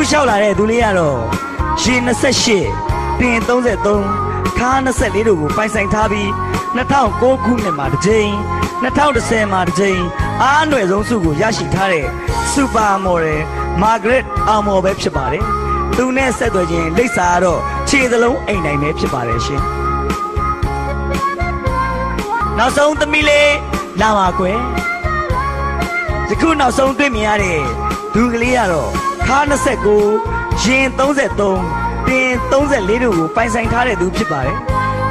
လျှောက်လာတဲ့သူလေးကတော့ရှင်28တင်33ခါ24တို့ကိုပိုင်ဆိုင်ထားပြီး2009ခုနှစ်မှာတစ်ကြိမ်2010မှာတစ်ကြိမ်အားအနွယ်ဆုံးဆုကိုရရှိထားတဲ့စူပါမော်ဒယ်မာဂရက်အောင်မော်ပဲဖြစ်ပါတယ်သူနဲ့ဆက်သွယ်ခြင်းလိပ်စာကတော့ခြေစလုံးအိမ်တိုင်းပဲဖြစ်ပါတယ်ရှင်နောက်ဆုံးသမီးလေးလာပါကွယ်ယခုနောက်ဆုံးတွေ့မြင်ရတဲ့သူကလေးကတော့ခါ29ရင်33တင်34တို့ကိုပိုင်ဆိုင်ထားတဲ့သူဖြစ်ပါတယ်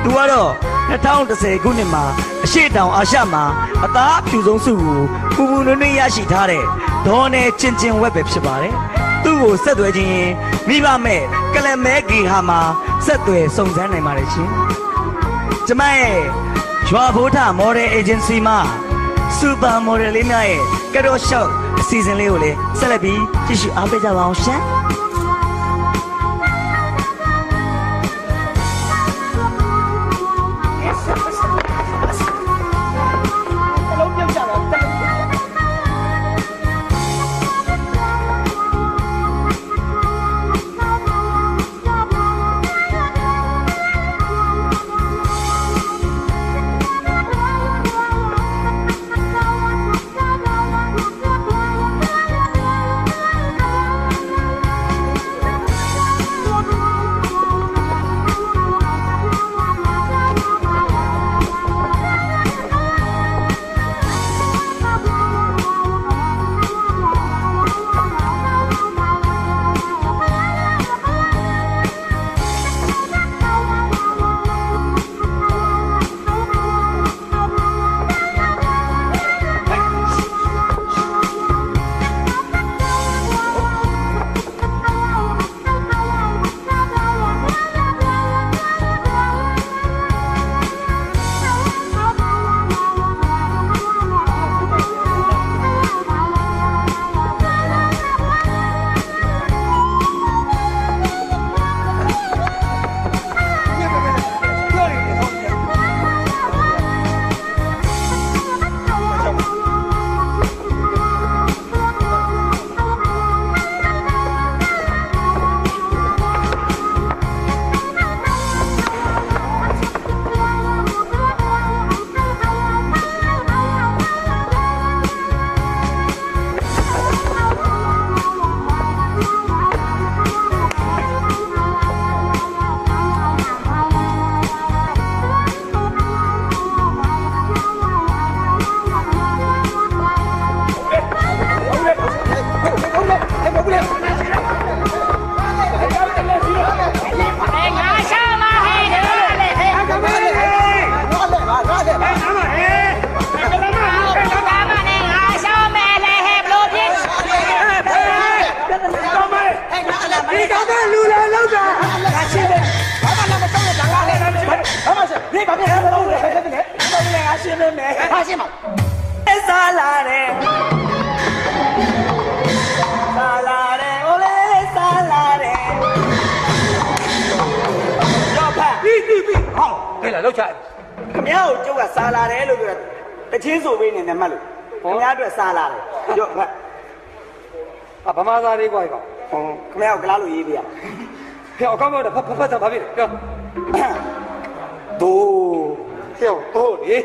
သူကတော့2010ခုနှစ်မှာအရှေ့တောင်အာရှမှာအသားအဖြူဆုံးဆုကိုပူပူနွေ့နွေ့ရရှိထားတဲ့ဒေါ်နယ်ချင်းချင်းဝက်ပဲဖြစ်ပါတယ်သူ့ကိုဆက်သွယ်ခြင်းမိဘမဲ့ကလမဲဂီဟာမှာဆက်သွယ်စုံစမ်းနိုင်ပါတယ်ရှင်ကျမရဲ့ရွာဘိုးထမော်ဒယ်အေဂျင်စီမှာစူပါမော်ဒယ်လေးများရဲ့ကတော့ရှော့အစီအစဉ်လေးကိုလည်းဆက်လက်ပြီးကြည့်ရှုအားပေးကြပါအောင်ရှင်လောက်ချခမရကိုကျုပ်ကစားလာတယ်လို့ပြောတချင်းဆိုပေးနေတယ်မှတ်လို့ခမရအတွက်စားလာတယ်ရော့မှတ်ဗမာသားလေးကွာကောင်ခမရကိုကလားလို့ရေးပြရဖျောက်ကောင်းတော့ဖတ်တာဘာဖြစ်လဲပြောဒိုးဖျောက်ဟုတ်လေ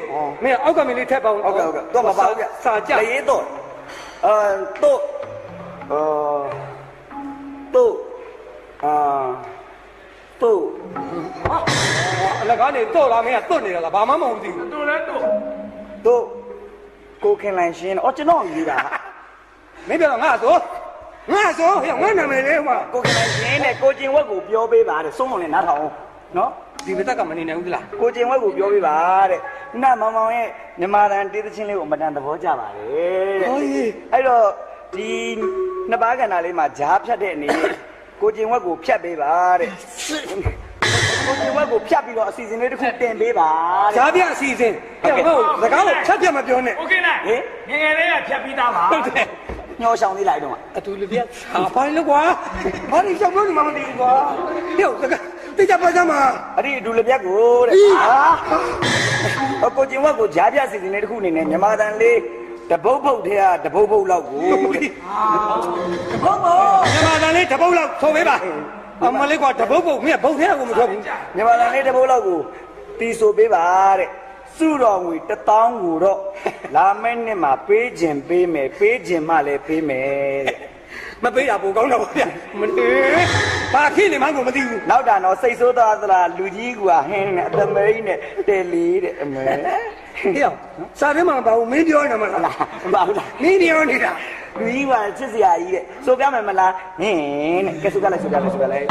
မင်းအောက်ကမင်းလေးထက်ပါဦးဟုတ်ကဲ့တော့မပါဘူးဗျစာကြလေတော့တော့တို့တို့အလကားနေတော့လားမင်းကတွတ်နေရလားဘာမှမဟုတ်ဘူးတို့လဲတို့ကိုခင်လိုင်ရှင်းတော့ကျွန်တော်ရေးတာမင်းပြောတော့ငါဆိုဟဲ့ငါနာမည်လေးဟိုကိုခင်လိုင်ရှင်းနဲ့ကိုကျင်ဝက်ကိုပြောပေးပါတဲ့ဆုံးမနဲ့နားထောင်နော်ဒီဘက်ကမနေနိုင်ဘူးလားကိုကျင်ဝက်ကိုပြောပေးပါတဲ့နာမောင်မောင်ရဲ့မြန်မာတန်တေးသချင်းလေးကိုအမတန်သဘောကျပါတယ်တဲ့အဲ့တော့ဒီနှစ်ပါးကဏ္ဍလေးမှာဂျားဖြတ်တဲ့အနေနဲ့ကိုကျင်ဝက်ကိုဖြတ်ပေးပါတဲ့ကိုကျင်ဝက်ကိုဖြတ်ပြီးတော့အစီအစဉ်လေးတစ်ခုတင်ပေးပါတဲ့ဂျားပြအစီအစဉ်ဟုတ်စကားကိုဖြတ်မပြောနဲ့โอเคလားဟင်ငယ်ငယ်လေးကဖြတ်ပြီးသားပါဟုတ်တယ်ညှော်ဆောင်သေးလိုက်တော့အတူလေးပြဘာလဲကွာဘာလို့ရှောက်လို့မှမသိဘူးကွာဟဲ့စကားတိကျပါကြမှာအဲ့ဒီအတူလေးပြကိုတဲ့ဟာကိုကျင်ဝက်ကိုဂျားပြအစီအစဉ်လေးတစ်ခုအနေနဲ့မြန်မာတန်လေး တပုတ်ပုတ်တဲ့တပုတ်ပုတ်လောက်ကိုတပုတ်ပုတ်မြန်မာတန်လေးတပုတ်လောက်ဆိုပေးပါအမလေးကတပုတ်ပုတ်မြက်ဘုတ်ထဲကိုမထွက်ဘူးမြန်မာတန်လေးတပုတ်လောက်ကိုတီးဆိုပေးပါတဲ့စုတော်ငွေ1000ကိုတော့လာမယ့်နှစ်မှာပေးခြင်းပေးမယ်ပေးခြင်းမှလည်းပေးမယ်တဲ့မပေးတာပိုကောင်းတော့ဗျာမတည်ဘာဖြစ်နေမှန်းကိုမသိဘူးနောက်တာတော့စိတ်ဆိုးသွားသလားလူကြီးကဟင်းနဲ့အသမီးနဲ့တယ်လီတဲ့အမေဟေ့အောင်စာထဲမှာဘာလို့မင်းပြောနေမှာလားမပါဘူးလားမင်းပြောနေတာလူကြီးကချစ်စရာကြီးတဲ့ဆိုပြမယ်မလားဟင်းတဲ့ကဲဆိုပြလိုက်ဆိုပြလိုက်ဆိုပြလိုက်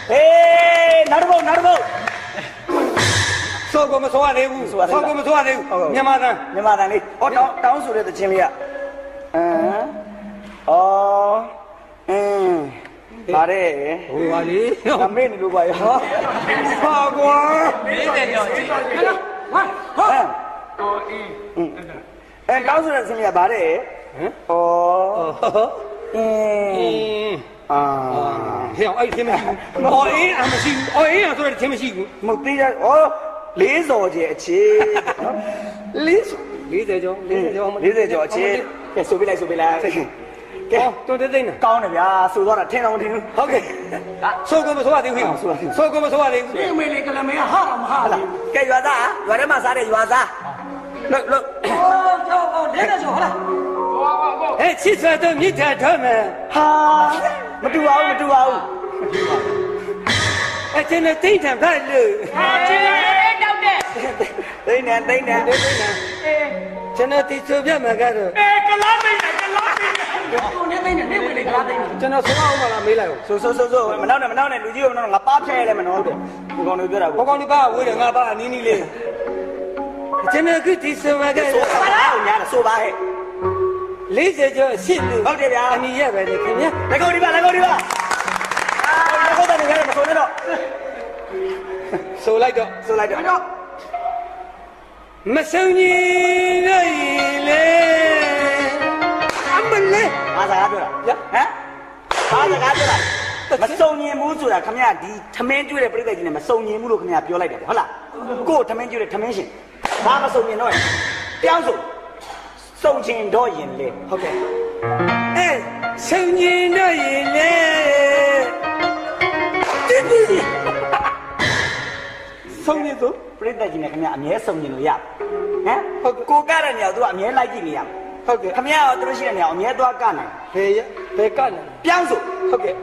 ဟေးနောက်တစ်ပုတ်ဆိုကမဆိုရသေးဘူးဆိုကမဆိုရသေးဘူးမြန်မာတန်လေးဟောတောင်းဆိုတဲ့တခြင်းလေးကပါတဲ့ဟိုပါလေအမေနေလို့ပါရောဟာကွာ40ကျော်ကြီးဟုတ်တောင်းဆိုတဲ့ခြင်းလေးကပါတဲ့ဟေးအဲ့ဒီမရှိမရှိဘူးဆိုတဲ့ခြင်းမရှိဘူးမသိရ40ကျအခြေ40ကျော်အခြေကဲဆိုပြလိုက်ကဲတော်တဲ့သိန်းကောင်းတယ်ဗျာဆိုတော့ထင်တော့မထင်ဘူးဟုတ်ကဲ့ဆိုကမဆိုရသေးဘူးဆိုကမဆိုရသေးဘူးအမေလေးကလမေဟာမဟာလားကဲရွာသားရွာထဲမှာစားတဲ့ရွာသားလို့ကျော်40ကျော်ဟုတ်လားဟဲ့ချစ်စွာတော့မြစ်ထထောမယ်ဟာမတူပါဘူးအဲ့ကျင်းတဲ့တိတ်ထန်ဖတ်လို့ဟာကျင်းတဲ့တောက်တဲ့တိတ်နေကျွန်တော်တီဆိုပြမှာကတော့ကလားသိနေကိုနေသိနေဝင်လေကလားသိနေကျွန်တော်ဆိုအောင်ပါလားမေးလိုက်ဆိုမနောက်နဲ့လူကြီးကမနောက်ငါပါဖဲလဲမနော်တဲ့ဒီကောင်တွေပြောတာကိုကောင်တွေပါဝေးတယ်ငါပါအနီးလေးကျွန်တော်ကတီဆိုမှာကတော့ဆိုပါလားညာဆိုပါဟဲ့40ကျော်ရှစ်ဟုတ်တယ်ဗျာအနီးရပဲလေခင်ဗျာလက်ကုန်ဒီပါလက်ကုန်တယ်မဆိုနဲ့တော့ဆိုလိုက်တော့မဆုံးကြီးလို့လေအမလေးအားစကားပြောတာဟမ်အားစကားပြောတာမစုံညင်ဘူးဆိုတာခမရဒီထမင်းကျွေးတဲ့ပြိတ္တကြီးနဲ့မစုံညင်ဘူးလို့ခမရပြောလိုက်တယ်ဟုတ်လားကို့ထမင်းကျွေးတဲ့ထမင်းရှင်ဘာမစုံညင်တော့ပြောင်းစုံချင်တော့ရင်လေဟုတ်ကဲ့စုံညင်တော့ရင်လေစုံညင်တော့ပြိတ္တကြီးနဲ့ခမရအမြဲစုံညင်လို့ရဟမ်ဟုတ်ကိုကတဲ့နေရာသူကအမြဲလိုက်ကြည့်နေရဟုတ်ကဲ့ခမရတော့သူတို့ရှိတဲ့နေရာအမြဲသွားကနိုင်ဘယ်ကနိုင်ပြောင်းစို့ဟုတ်ကဲ့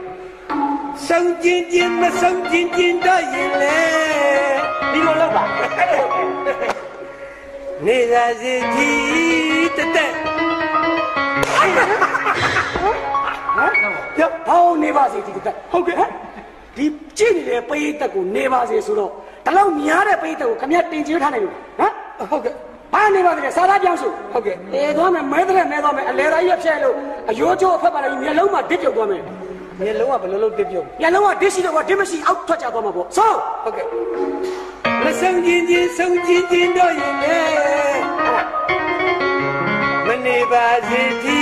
စုံချင်းမစုံချင်းတော့ရင်လေဒီလိုလုပ်ပါနေသာစီကြီးတက်ဟမ်ဟောနေပါစီကြီးတက်ဟုတ်ကဲ့ဒီကြည့်နေတဲ့ပိတ်တက်ကိုနေပါစေဆိုတော့ဒီလောက်များတဲ့ပိတ်တက်ကိုခမရတင်ကျင်းထားနိုင်လို့ဟမ်ဟုတ်ကဲ့ဘာနေပါသေးစားသားပြောင်းစို့ဟုတ်ကဲ့သွားမယ်မဲတဲ့မဲသွားမယ်အလဲသားရွက်ဖြဲလို့အယိုးကျိုးအဖက်ပါလိုက်မျက်လုံးမှာဒစ်ပြုတ်သွားမယ်မျက်လုံးကဘယ်လိုလုပ်ဒစ်ပြုတ်မျက်လုံးကဒစ်ရှိတော့ဒစ်မရှိအောက်ထွက်ကြသွားမှာပေါ့ဆိုဟုတ်ကဲ့မဆုံးချင်းစုံချင်းတော့ရင်လေမနေပါစေဒီ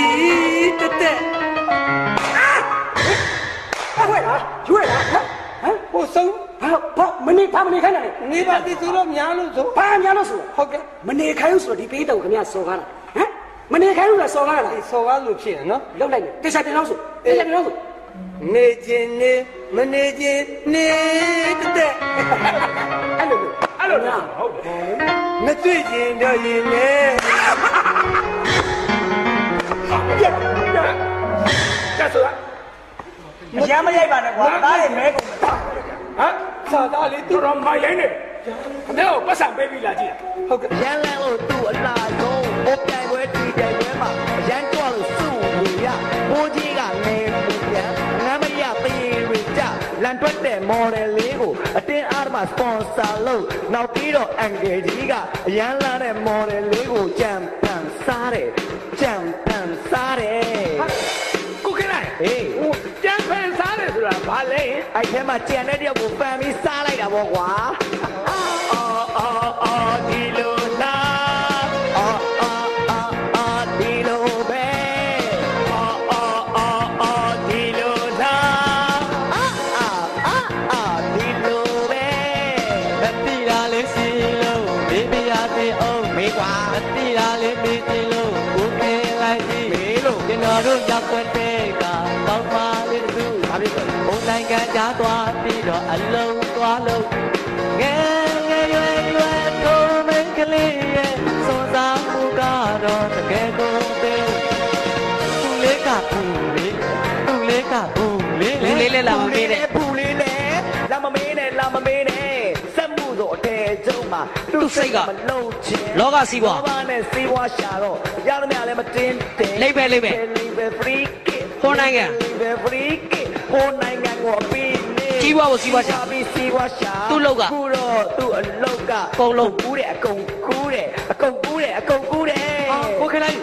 တက်ဟဲ့ရွေးလားဟမ်ဟိုဆုံးဘာမနေခိုင်းတယ်လေနေပါသေးဆိုတော့များလို့ဆိုဘာများလို့ဆိုဟုတ်ကဲ့မနေခိုင်းလို့ဆိုတော့ဒီပေးတော့ခင်ဗျာစော်ကားလားဟမ်မနေခိုင်းလို့လားစော်ကားလားစော်ကားလို့ဖြစ်ရနော်လောက်လိုက်တေချာတင်လို့ဆိုနေချင်းနေမနေချင်းနေတက်အဲ့လိုဟုတ်မတွေ့ချင်းတော့ရင်လေကဲဆိုတာမရမရိုက်ပါနဲ့ကွာသားတွေမဲကုန်ဟမ်စာသားလေးသူ့တော့မရိုင်းနဲ့ခင်ဗျားကိုပတ်စံပေးပြီးလာကြည့်ဟုတ်ကဲ့ရန်လန်းကိုသူ့အလားဆုံးဟိုပြိုင်ပွဲတီပြိုင်ပွဲမှာရန်တော့လို့စုဝေရဘိုးကြီးကနေပြန်ငမ်းမရပေးရကြလန်တွက်တဲ့ model လေးကိုအတင်းအားမ sponsor လုပ်နောက်ပြီးတော့ angle ကြီးကအရန်လာတဲ့ model လေးကိုကြံပန်စားတယ်ကိုကလိုက်ဟေးကြံပန်စားတယ်ဆိုတာဘာလဲအဲ့ထဲမှာကြံတဲ့တယောက်ကိုပန်ပြီးစားလိုက်တာပေါ့ကွာဒီလိုလားဒီလိုပဲဒီလိုလားဒီလိုပဲတိရာလေးစီလို့ဘေးပြားသေးအောင်မေးကွာတိရာလေးမေးသေးလို့ တော်တို့ရောက်ွက်တဲ့ကကောင်းပါလေသူဘာဖြစ်လဲဘုံနိုင်ငံကြားသွားပြီးတော့အလုံးသွားလို့ငယ်ငယ်ရွယ်ရွယ်ထိုးမင်းကလေးရဲ့စွန်စားမှုကတော့တကယ်ကိုသေးသူလေးကပူလေးသူလေးကပူလေးပူလေးလည်းလာမမေးနဲ့ပူလေးလည်းလာမမေးနဲ့လာမမေးနဲ့စက်မှုဆိုအတဲကျုံမှာသူစိတ်ကမလုံးချင်လောကစီးပွားဘာနဲ့စီးပွားရှာတော့ရသမျှလည်းမတင်းတယ်လိမ့်ပဲ free kid ဟိုနိုင်ငံ free kid ဟိုနိုင်ငံကိုအပြီးနေစီးပွားကိုစီးပွားရှာပြီးစီးပွားရှာသူ့လောက်ကခုတော့သူ့အလောက်ကကုန်လုံးကူးတယ်အကုန်ကူးတယ်အကုန်ကူးတယ်အကုန်ကူးတယ်ကိုခလိုက်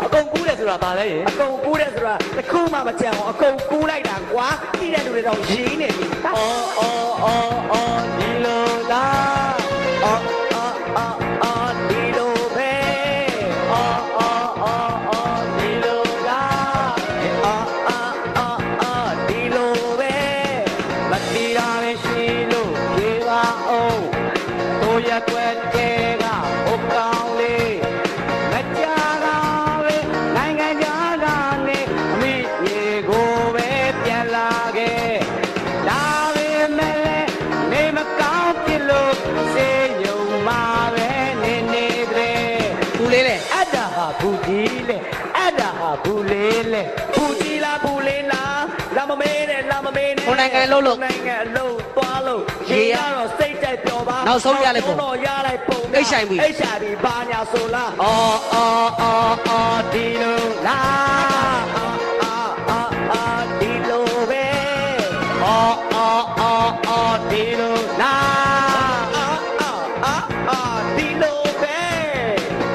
အကုန်ကူးတယ်ဆိုတာဘာလဲရေအကုန်ကူးတယ်ဆိုတာတစ်ခုမှမကြံအောင်အကုန်ကူးလိုက်တာကွာပြီးတဲ့လူတွေတော့ရင်းနေပြီအော်ဒီလိုလားအော်ဒီလိုပဲအော်ဒီလိုလားအော်ဒီလိုပဲမတီးတာပဲရှိလို့ပြေပါအောင်တို့ရက်ွက်တဲ့ကဟိုကောင်းလေးမကြတာပဲနိုင်ငံခြားကနေအမိရေကိုပဲပြန်လာခဲ့ဒါပဲမဲ့နေမကောင်းပြလို့စေယုံမှာပဲနေနေတဲ့ဘူးလေးလေအတ္တဟာဘူးကြီးလေအတ္တဟာဘူးလေးလေဘူးကြီးလားဘူးလေးလားလာမမေးနဲ့လာမမေးနဲ့ကိုနိုင်ငံလှုပ်နိုင်ငံလှုပ်သွားလို့ရေရတော့စိတ်တိုက်ပျော်ပါနောက်ဆုံးရလိုက်ပုံတော့ရလိုက်ပုံအိတ်ဆိုင်ပြီဘာညာဆိုလားအော်ဒီလိုလားဒီလိုပဲအော်ဒီလိုလားဒီလိုပဲ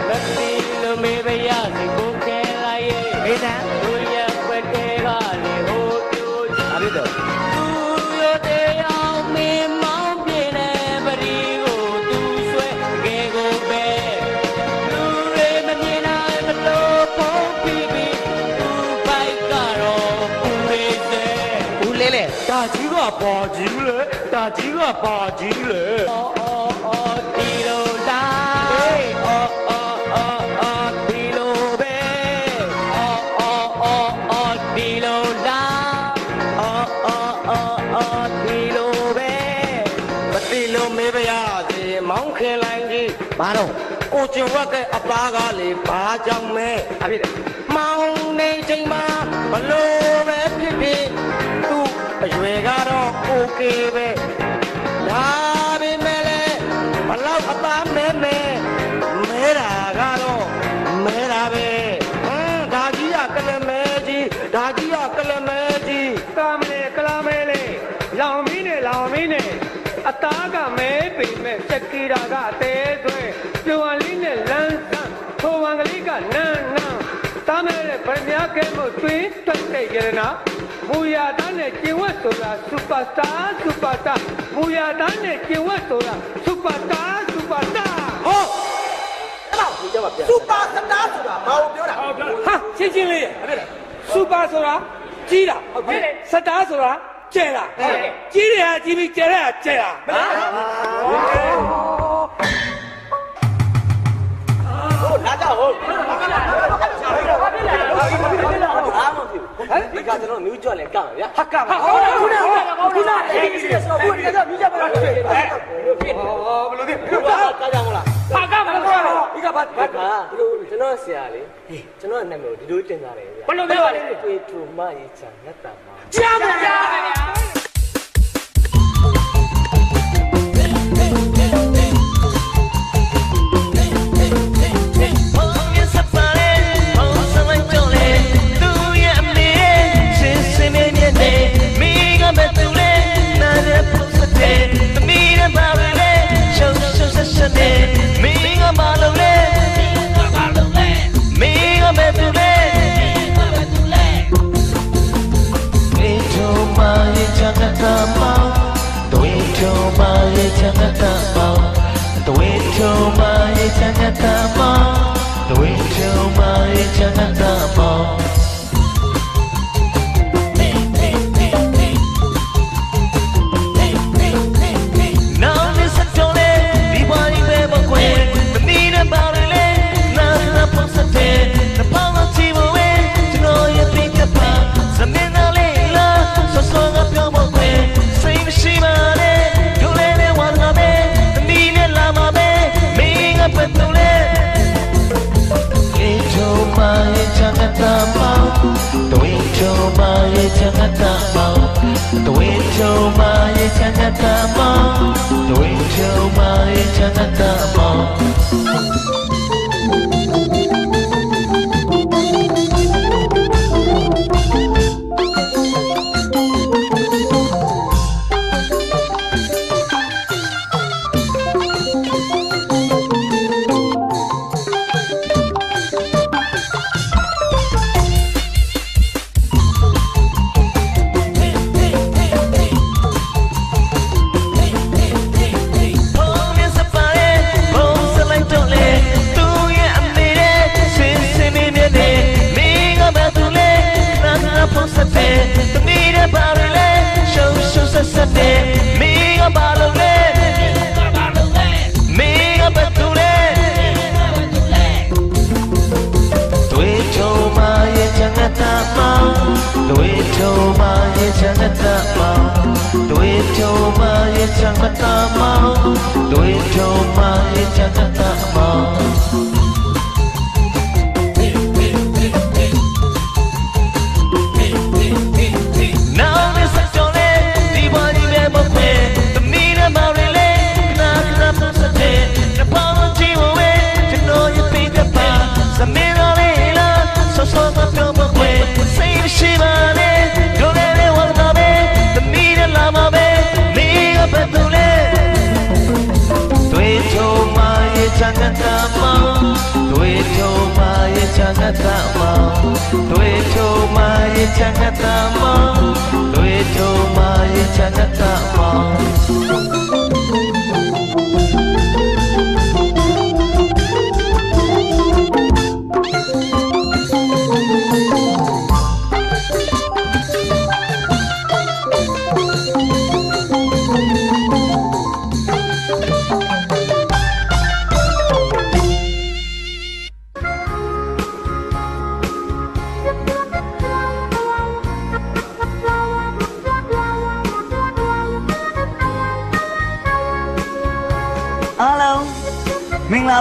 မသိလို့မေးပါရစေကိုကဲလိုက်ရဲ့အေးနော်တို့ရွက်တဲ့ကလေဟိုပြိုးချအဲ့တော့သူရတဲ့အောင်မင်းမောင်းပြင်းတဲ့ပရီကိုသူဆွဲငယ်ကိုပဲလူတွေမမြင်နိုင်မလို့ပုံပြီးပြီးသူပိုက်ကတော့ပူလေးစေဘူးလေးလေဒါကြီးကပါကြီးလေဒါကြီးကပါကြီးလေအော်ဒီလိုလားအော်ဒီလိုပဲအော်ဒီလိုလားအော်ဒီလိုပဲမတိလို့မေးပါရစေမောင်းခင်လိုက်ကြီးဘာတော့ကိုကျင်ဝက်ကအပားကလေဘာကြောင့်မဲအဖြစ်မောင်းနေချိန်မှာဘလို့ပဲဖြစ်ဖြစ်သူ့အရွယ်ကတော့โอเคပဲဒါပေမဲ့လေဘလောက်အသားမဲတာကတော့မဲတာပဲဒါကြီးကကလမဲကြီးဒါကြီးကကလမဲကြီးကာမလေကလာမဲလေလောင်မင်းနဲ့အသားကမဲပေမဲ့စက်ကီရာကအသေးသွဲကျွမ်းလေးနဲ့လန်းဆန်းထိုးဝံကလေးကနန်းတားမဲတဲ့ဗမာကဲမို့တွင်းတက်တဲ့ရတနာမူရသားနဲ့ကျင်ဝတ်ဆိုတာစူပါစတာမူရသားနဲ့ကျင်ဝတ်ဆိုတာစူပါစတာဟောအဲ့တော့ဒီကြပါဗျာစူပါစတာဆိုတာဘာကိုပြောတာဟာရှင်းလေးအဲ့ဒါစူပါဆိုတာကြီးတာဟုတ်ကဲ့စတာဆိုတာကျဲတာကြီးတယ်ဟာကြီးပြီးကျဲတဲ့ဟာကျဲတာဟုတ်လာကြဟုတ်ဒီကကျွန်တော်မျိုးကြွလဲကမယ်ဗျာဟာကမယ်ဟုတ်ခုနအေးဆိုတော့ဘူးကတော့မြည်ကြပါလားဟောဘယ်လိုဒီကားကြမလားဟာကမယ်ဒီကဘာကျွန်တော်ဆရာလေကျွန်တော်နာမည်ကိုဒီလိုတင်ထားတယ်ဗျာဘယ်လိုပြောလဲတွေ့ထူမရေးချာငတ်တာမှာကြားပါဗျာ Changatama, doing show my Changatama.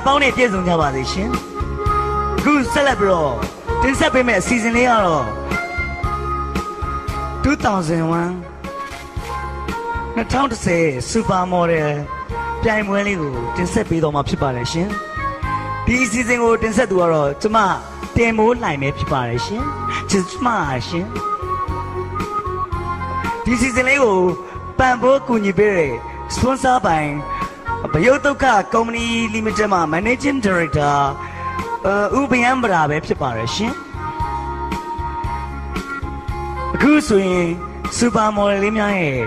Bounty ပြည့်စုံကြပါစေရှင်အခုဆက်လက်ပြီးတော့တင်ဆက်ပေးမယ့်အစီအစဉ်လေးကတော့2010 Super Model ပြိုင်ပွဲလေးကိုတင်ဆက်ပေးတော့မှာဖြစ်ပါတယ်ရှင်ဒီအစီအစဉ်ကိုတင်ဆက်သူကတော့ကျမတင်မိုးလှိုင်ပဲဖြစ်ပါတယ်ရှင်ကျမရှင်ဒီအစီအစဉ်လေးကိုပံ့ပိုးကူညီပေးတဲ့ sponsor ပိုင်ဘယုတ်ဒုက္ခကုမ္ပဏီ limited မှာ managing director ဦးဘယံပရာပဲဖြစ်ပါတယ်ရှင်အခုဆိုရင် super model လေးများရဲ့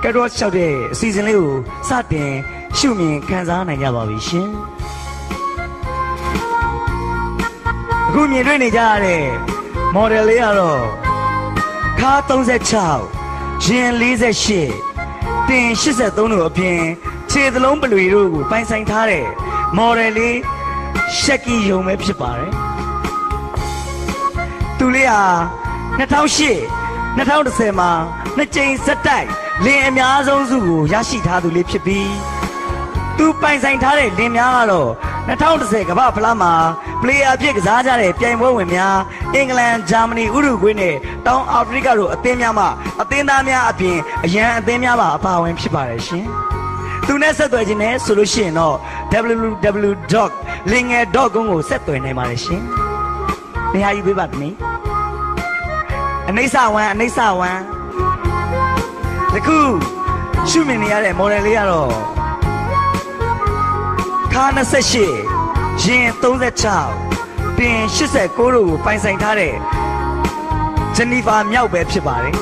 ကက်ရော့လျှောက်တဲ့အစီအစဉ်လေးကိုစတင်ရှုမြင်ခံစားနိုင်ကြပါပြီရှင်အခုမြင်တွေ့နေကြရတဲ့ model လေးကတော့ခါ36ရင်48တင်83တို့အပြင်ခြေသလုံးပလွေတို့ကိုပိုင်ဆိုင်ထားတဲ့ model လေးရှက်ကီယုံပဲဖြစ်ပါတယ်သူလေးဟာ2008 2010မှာနှစ်ကြိမ်ဆက်တိုက်လင်အများဆုံးစုကိုရရှိထားသူလေးဖြစ်ပြီးသူပိုင်ဆိုင်ထားတဲ့လင်များကတော့2010ကမ္ဘာဖလားမှာ player အဖြစ်ကစားကြတဲ့ပြိုင်ပွဲဝင်များအင်္ဂလန်ဂျာမနီဥရုဂွေးနဲ့တောင်အာဖရိကတို့အသင်းများမှအသင်းသားများအပြင်အရန်အသင်းများပါအပါအဝင်ဖြစ်ပါတယ်ရှင်သူနဲ့ဆက်သွယ်ခြင်းနဲ့ဆိုလို့ရှိရင်တော့ www.lingel.com ကိုဆက်သွယ်နိုင်ပါတယ်ရှင်။နေရာယူပေးပါသမီး။အနိစ္စဝမ်းတခုရှုမြင်နေရတဲ့ model လေးကတော့ခါ28ရင်36တင်89တို့ကိုပိုင်ဆိုင်ထားတဲ့ဂျနီဖာမြောက်ပဲဖြစ်ပါတယ်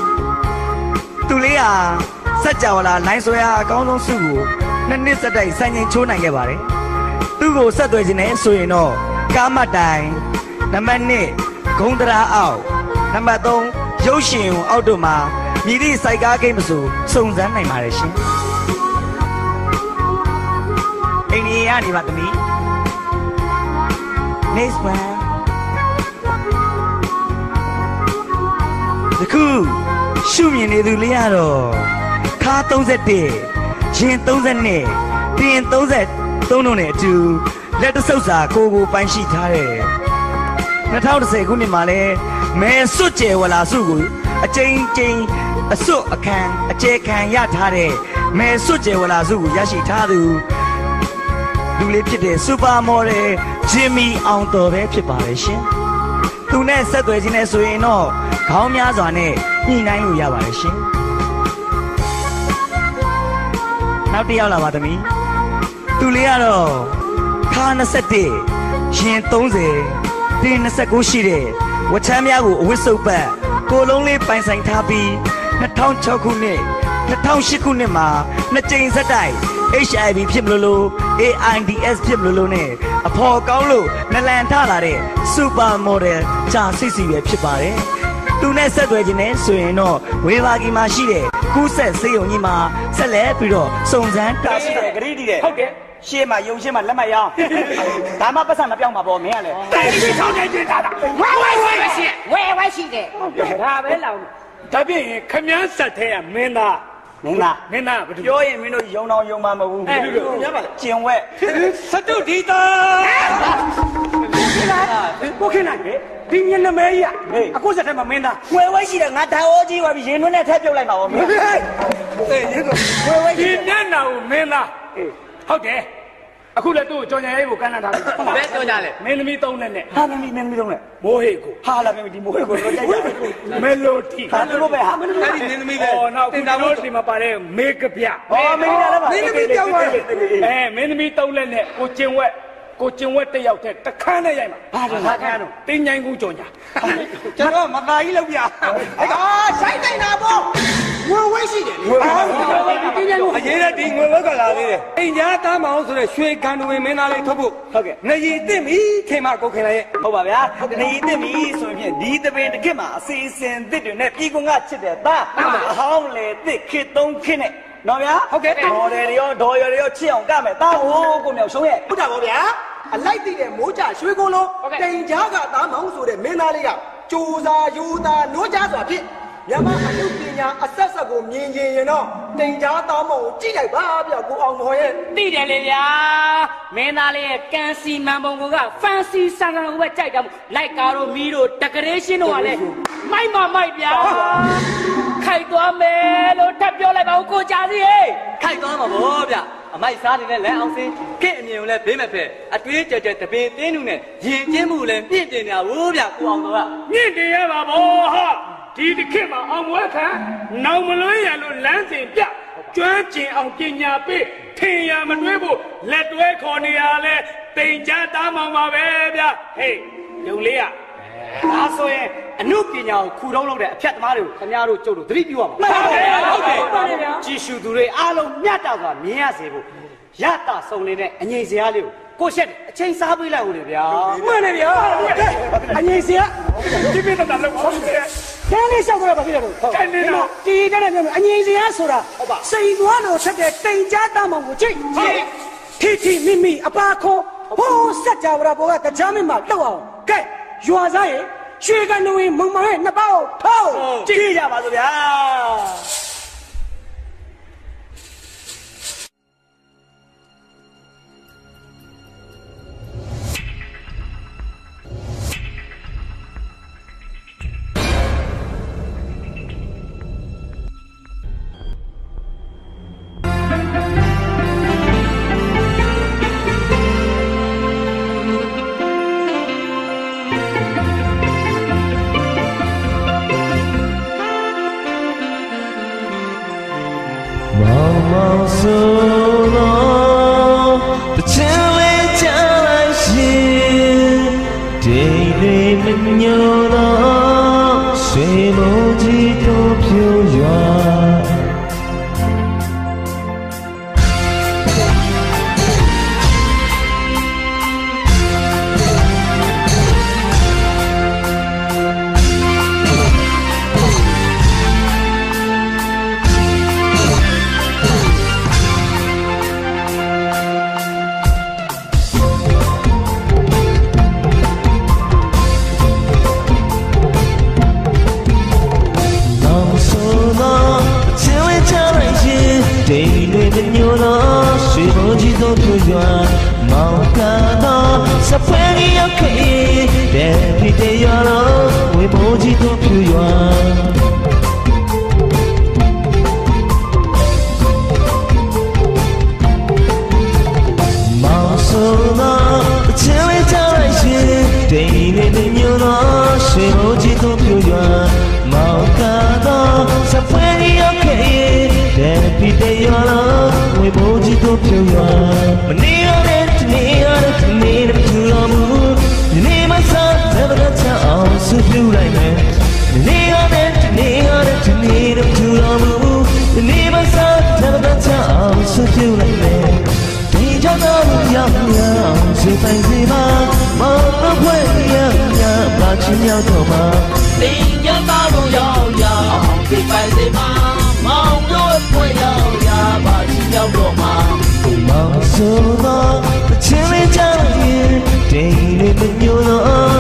။သူလေးဟာစัจ java လာလိုင်းဆွဲအားအကောင်းဆုံးစုကိုနှစ်ဆက်တိုက်စိုင်းငိန်ချိုးနိုင်ခဲ့ပါတယ်။သူ့ကိုဆက်သွယ်ခြင်းနဲ့ဆိုရင်တော့ကားမတိုင်နံပါတ်1ဂုံတရာအောက်နံပါတ်3ရုပ်ရှင်အောက်တို့မှာမြည်သည့်စိုက်ကားကိန်းမဆိုစုံစမ်းနိုင်ပါတယ်ရှင်။အိမ်ကြီးရနေပါသမီး Next one တခုရှုမြင်နေသူလေးရတော့ခါ31ရင်32တင်33တို့နဲ့အတူလက်တဆုပ်စာကိုပိုင်ရှိထားတဲ့2010ခုနှစ်မှာလဲမဲစွတ်ကျယ်ဝလာစုကိုအကျဉ်း အစွတ်အခမ်းအကျဲခံရထားတဲ့မယ်စွတ်ကျေဝလာစုကိုရရှိထားသူလူလေးဖြစ်တဲ့စူပါမော်ဒယ်ဂျင်မီအောင်တော်ပဲဖြစ်ပါရဲ့ရှင်သူနဲ့ဆက်သွယ်ခြင်းနဲ့ဆိုရင်တော့ခေါင်းများစွာနဲ့ညှိနှိုင်းလို့ရပါတယ်ရှင်နောက်တစ်ယောက်လာပါသမီးသူလေးကတော့ခါ21ရင်30တင်း29ရှိတဲ့ဝချမ်းများကိုအဝတ်စုပ်ပတ်ကိုလုံးလေးပိုင်ဆိုင်ထားပြီး2006ခုနှစ်2008ခုနှစ်မှာနှစ်ကြိမ်ဆက်တိုက် HIV ဖြစ်မလို့ AIDS ဖြစ်မလို့နဲ့အဖော်ကောင်းလို့နလန်ထလာတဲ့စူပါမော်ဒယ်ဂျာစစ်စီပဲဖြစ်ပါတယ်သူနဲ့ဆက်သွယ်ခြင်းနဲ့ဆိုရင်တော့ဝေဘာဂီမှာရှိတဲ့ကူးဆက်စေးုံကြီးမှာဆက်လက်ပြီးတော့စုံစမ်းတာရှိတယ်ဂရိတီတယ်ဟုတ်ကဲ့ရှေ့မှာယုံရှင်းမှာလက်မရောဒါမှပတ်စံမပြောင်းမှာပေါ့မင်းကလည်းတိုင်ပြီးထောင်းနေကြတာဝဲရှိတယ်ဒါပဲလောင်ဒါပြည့်ရင်ခမန်းဆက်ထဲကမင်းသားပြောရင်မင်းတို့ယုံတော်ယုံမှာမဟုတ်ဘူးကျင်ဝက်စတုဒီတာကိုခင်းနိုင်ဒီမျက်နှာမဲကြီးအခုစက်ထဲမှာမင်းသားဝဲဝဲရှိတယ်ငါဓာတ်အိုးကြီးပါပြီရင်သွင်းနဲ့ထည့်ပြုတ်လိုက်ပါဦးမင်းဝဲဝဲဒီမျက်နှာကိုမင်းသားဟုတ်တယ်အခုလည်းသူ့ကိုကြော်ညာရေးကိုကမ်းလှမ်းထားတယ်ဘယ်ကြော်ညာလဲမင်းသမီး3လက်နဲ့ဟာမင်းသမီး3လက်မိုးဟေကိုဟာလာမင်းဒီမိုးဟေကိုတော့ကြိုက်တယ်မယ်လိုဒီဟာသူတို့ပဲဟာအဲ့ဒီမင်းသမီးပဲနောက်ခုတို့ဒီမှာပါတဲ့မေကပြမင်းလည်းပါမင်းသမီးကြောက်ပါမင်းသမီး3လက်နဲ့ကိုကျင်ဝက်တစ်ယောက်တည်းတခန်းနဲ့ရိုက်မှာဘာလဲခန်းတော့တင်းញိုင်းကူးကြော်ညာကျွန်တော်မသာကြီးလောက်ပြဆိုင်နေတာပေါ့ငွေဝဲရှိတယ်လေအရေးတဲ့ဒီငွေဝဲကလာသေးတယ်အိမ်ကြားသားမအောင်ဆိုတဲ့ရွှေကန်တွင်မင်းသားလေးထုတ်ဖို့ဟုတ်ကဲ့နေရီတစ်ပြီခင်မကိုခင်လိုက်ရဲ့ဟုတ်ပါဗျာနေရီတစ်ပြီဆိုရင်ဒီတပင်တစ်ခေတ်မှာအစီအစဉ်တစ်တွေနဲ့ပြည်ကွန်ကချစ်တဲ့သားအဟောင်းလေတစ်ခေတ်3ခေတ်နဲ့နော်ဗျာဟုတ်ကဲ့မော်ဒယ်တွေရောဒေါ်ရတွေရောချစ်အောင်ကမယ်သားဟိုးကိုမြောက်ရှုံးရဲ့ဟုတ်တာဗောဗျာအလိုက်သိတဲ့မိုးကြရွှေကိုလုံးတိမ်ကြားကသားမောင်ဆိုတဲ့မင်းသားလေးကကြိုးစားယူသားနိုးကြစွာဖြစ်မြန်မာအမှုပညာအဆက်ဆက်ကိုမြင်ရင်တော့တင်ကြားသားမောင်ကိုကြည့်လိုက်ပါဗျကိုအောင်မော်ရဲ့သိတယ်လေဗျာမင်းသားလေးရဲ့ကန်စီမန်ပုံကဖန်စီဆန်ဆန်ကိုပဲကြိုက်တယ်လိုက်ကားတို့မီးတို့ဒကရေးရှင်းတို့ကလည်းမိုက်ဗျာခိုက်သွားမယ်လို့ထပ်ပြောလိုက်ပါဦးကိုကြာစီဟေးခိုက်သွားမှာဗောဗျအမိုက်စားနေတဲ့လက်အောင်စင်းခင့်အမြင်ကိုလည်းဘေးမဲ့ဖက်အတွေးကြကြတပင်တင်းနူနဲ့ရင်ကျင်းမှုလည်းမြင့်တင်နေတာဗောဗျကိုအောင်တော့ကမြင့်တင်ရပါဗောဟာဒီတစ်ခေတ်မှာအောင်ဝဲခံနောင်မလွှဲရလို့လမ်းစဉ်ပြကျွမ်းကျင်အောင်ပညာပေးထင်ရမတွဲဖို့လက်တွဲခေါ်နေရလဲတိမ်ချသားမောင်ပါပဲဗျဟေးယုံလေးကဒါဆိုရင်အနုပညာကိုခူတုံးလုပ်တဲ့အဖြတ်သမားတွေကိုခင်ဗျားတို့ကျုပ်တို့သတိပြုရမှာဟုတ်တယ်ကြည်ရှုသူတွေအားလုံးမြတ်တာကမြင်ရစေဖို့ရတာစုံလေးနဲ့အငြိမ်စရာလေးကိုရှက်အချိန်စားပေးလိုက်ဦးလေဗျာမှန်တယ်ဗျာအငြိမ်စရာဒီပြတာလောက်ဟုတ်တယ်တန်းလေးလျှောက်ကြပါဖြစ်တယ်ဟုတ်တယ်နော်ဒီတဲ့ပြောမယ်အငြိမ်စရာဆိုတာစိန်သွားလို့ဆက်တဲ့တိမ်ကြားတမောင်ကိုကြိတ်ထီမိအပါခေါ်ဟိုးစက်ကြဝဠာဘောကတရားမင်းမှာလှုပ်အောင်ကဲရွာစားရဲ့ရွှေကန်တွင်မုံမောင်ရဲ့နှစ်ပေါက်ထောက်ကြည့်ကြပါစို့ဗျာ Manila Manila Tulamu Nima sa never town so blue like me Manila Tulamu Nima sa never town so blue like me Tinja na yang si pai si ma ma na pwe yang ba chi miao to ma Tinja na yang si pai si ma ma na pwe yang ba chi miao to ma Ma so na chin le chang yin ding le myo na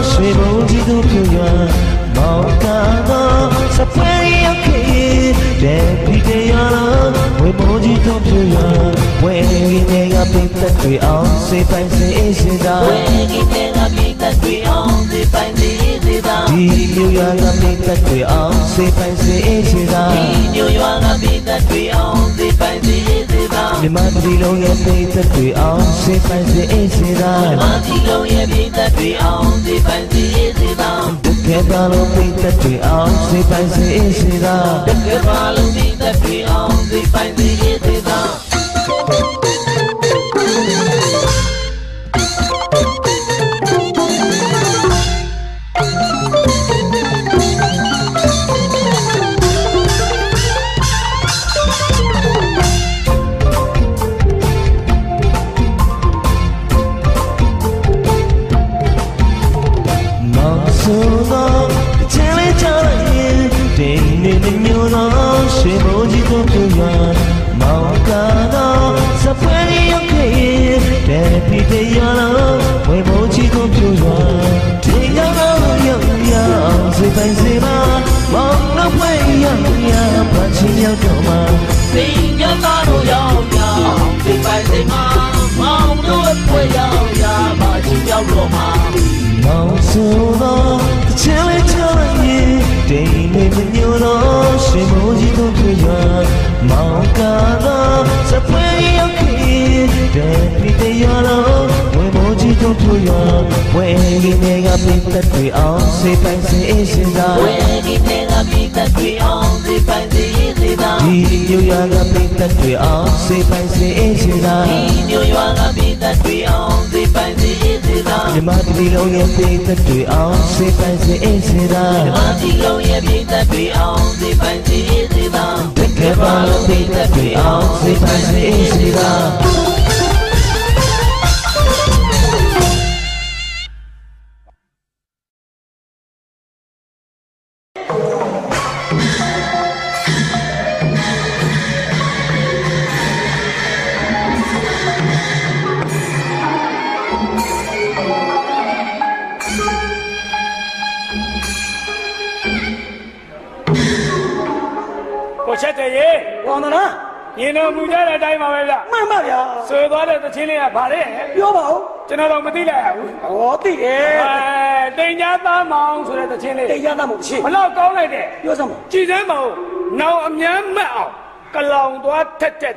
shui mo ji tu pyo ya ma ka na sa pwe yang ke de pi de ya la we mo ji tu pyo ya we ne ga pi ta twi on se pai se se da we ne ga pi ta twi on se pai se da di myo ya ga pi ta twi on se pai se da di myo ya ga pi ta twi on se pai se da mi ma di lo ye pi ta twi on se pai se da mi ma di lo ye pi ta twi on se pai se da de ke ba lo pi ta twi on se pai se da de ke ba lo pi ta twi on se pai se da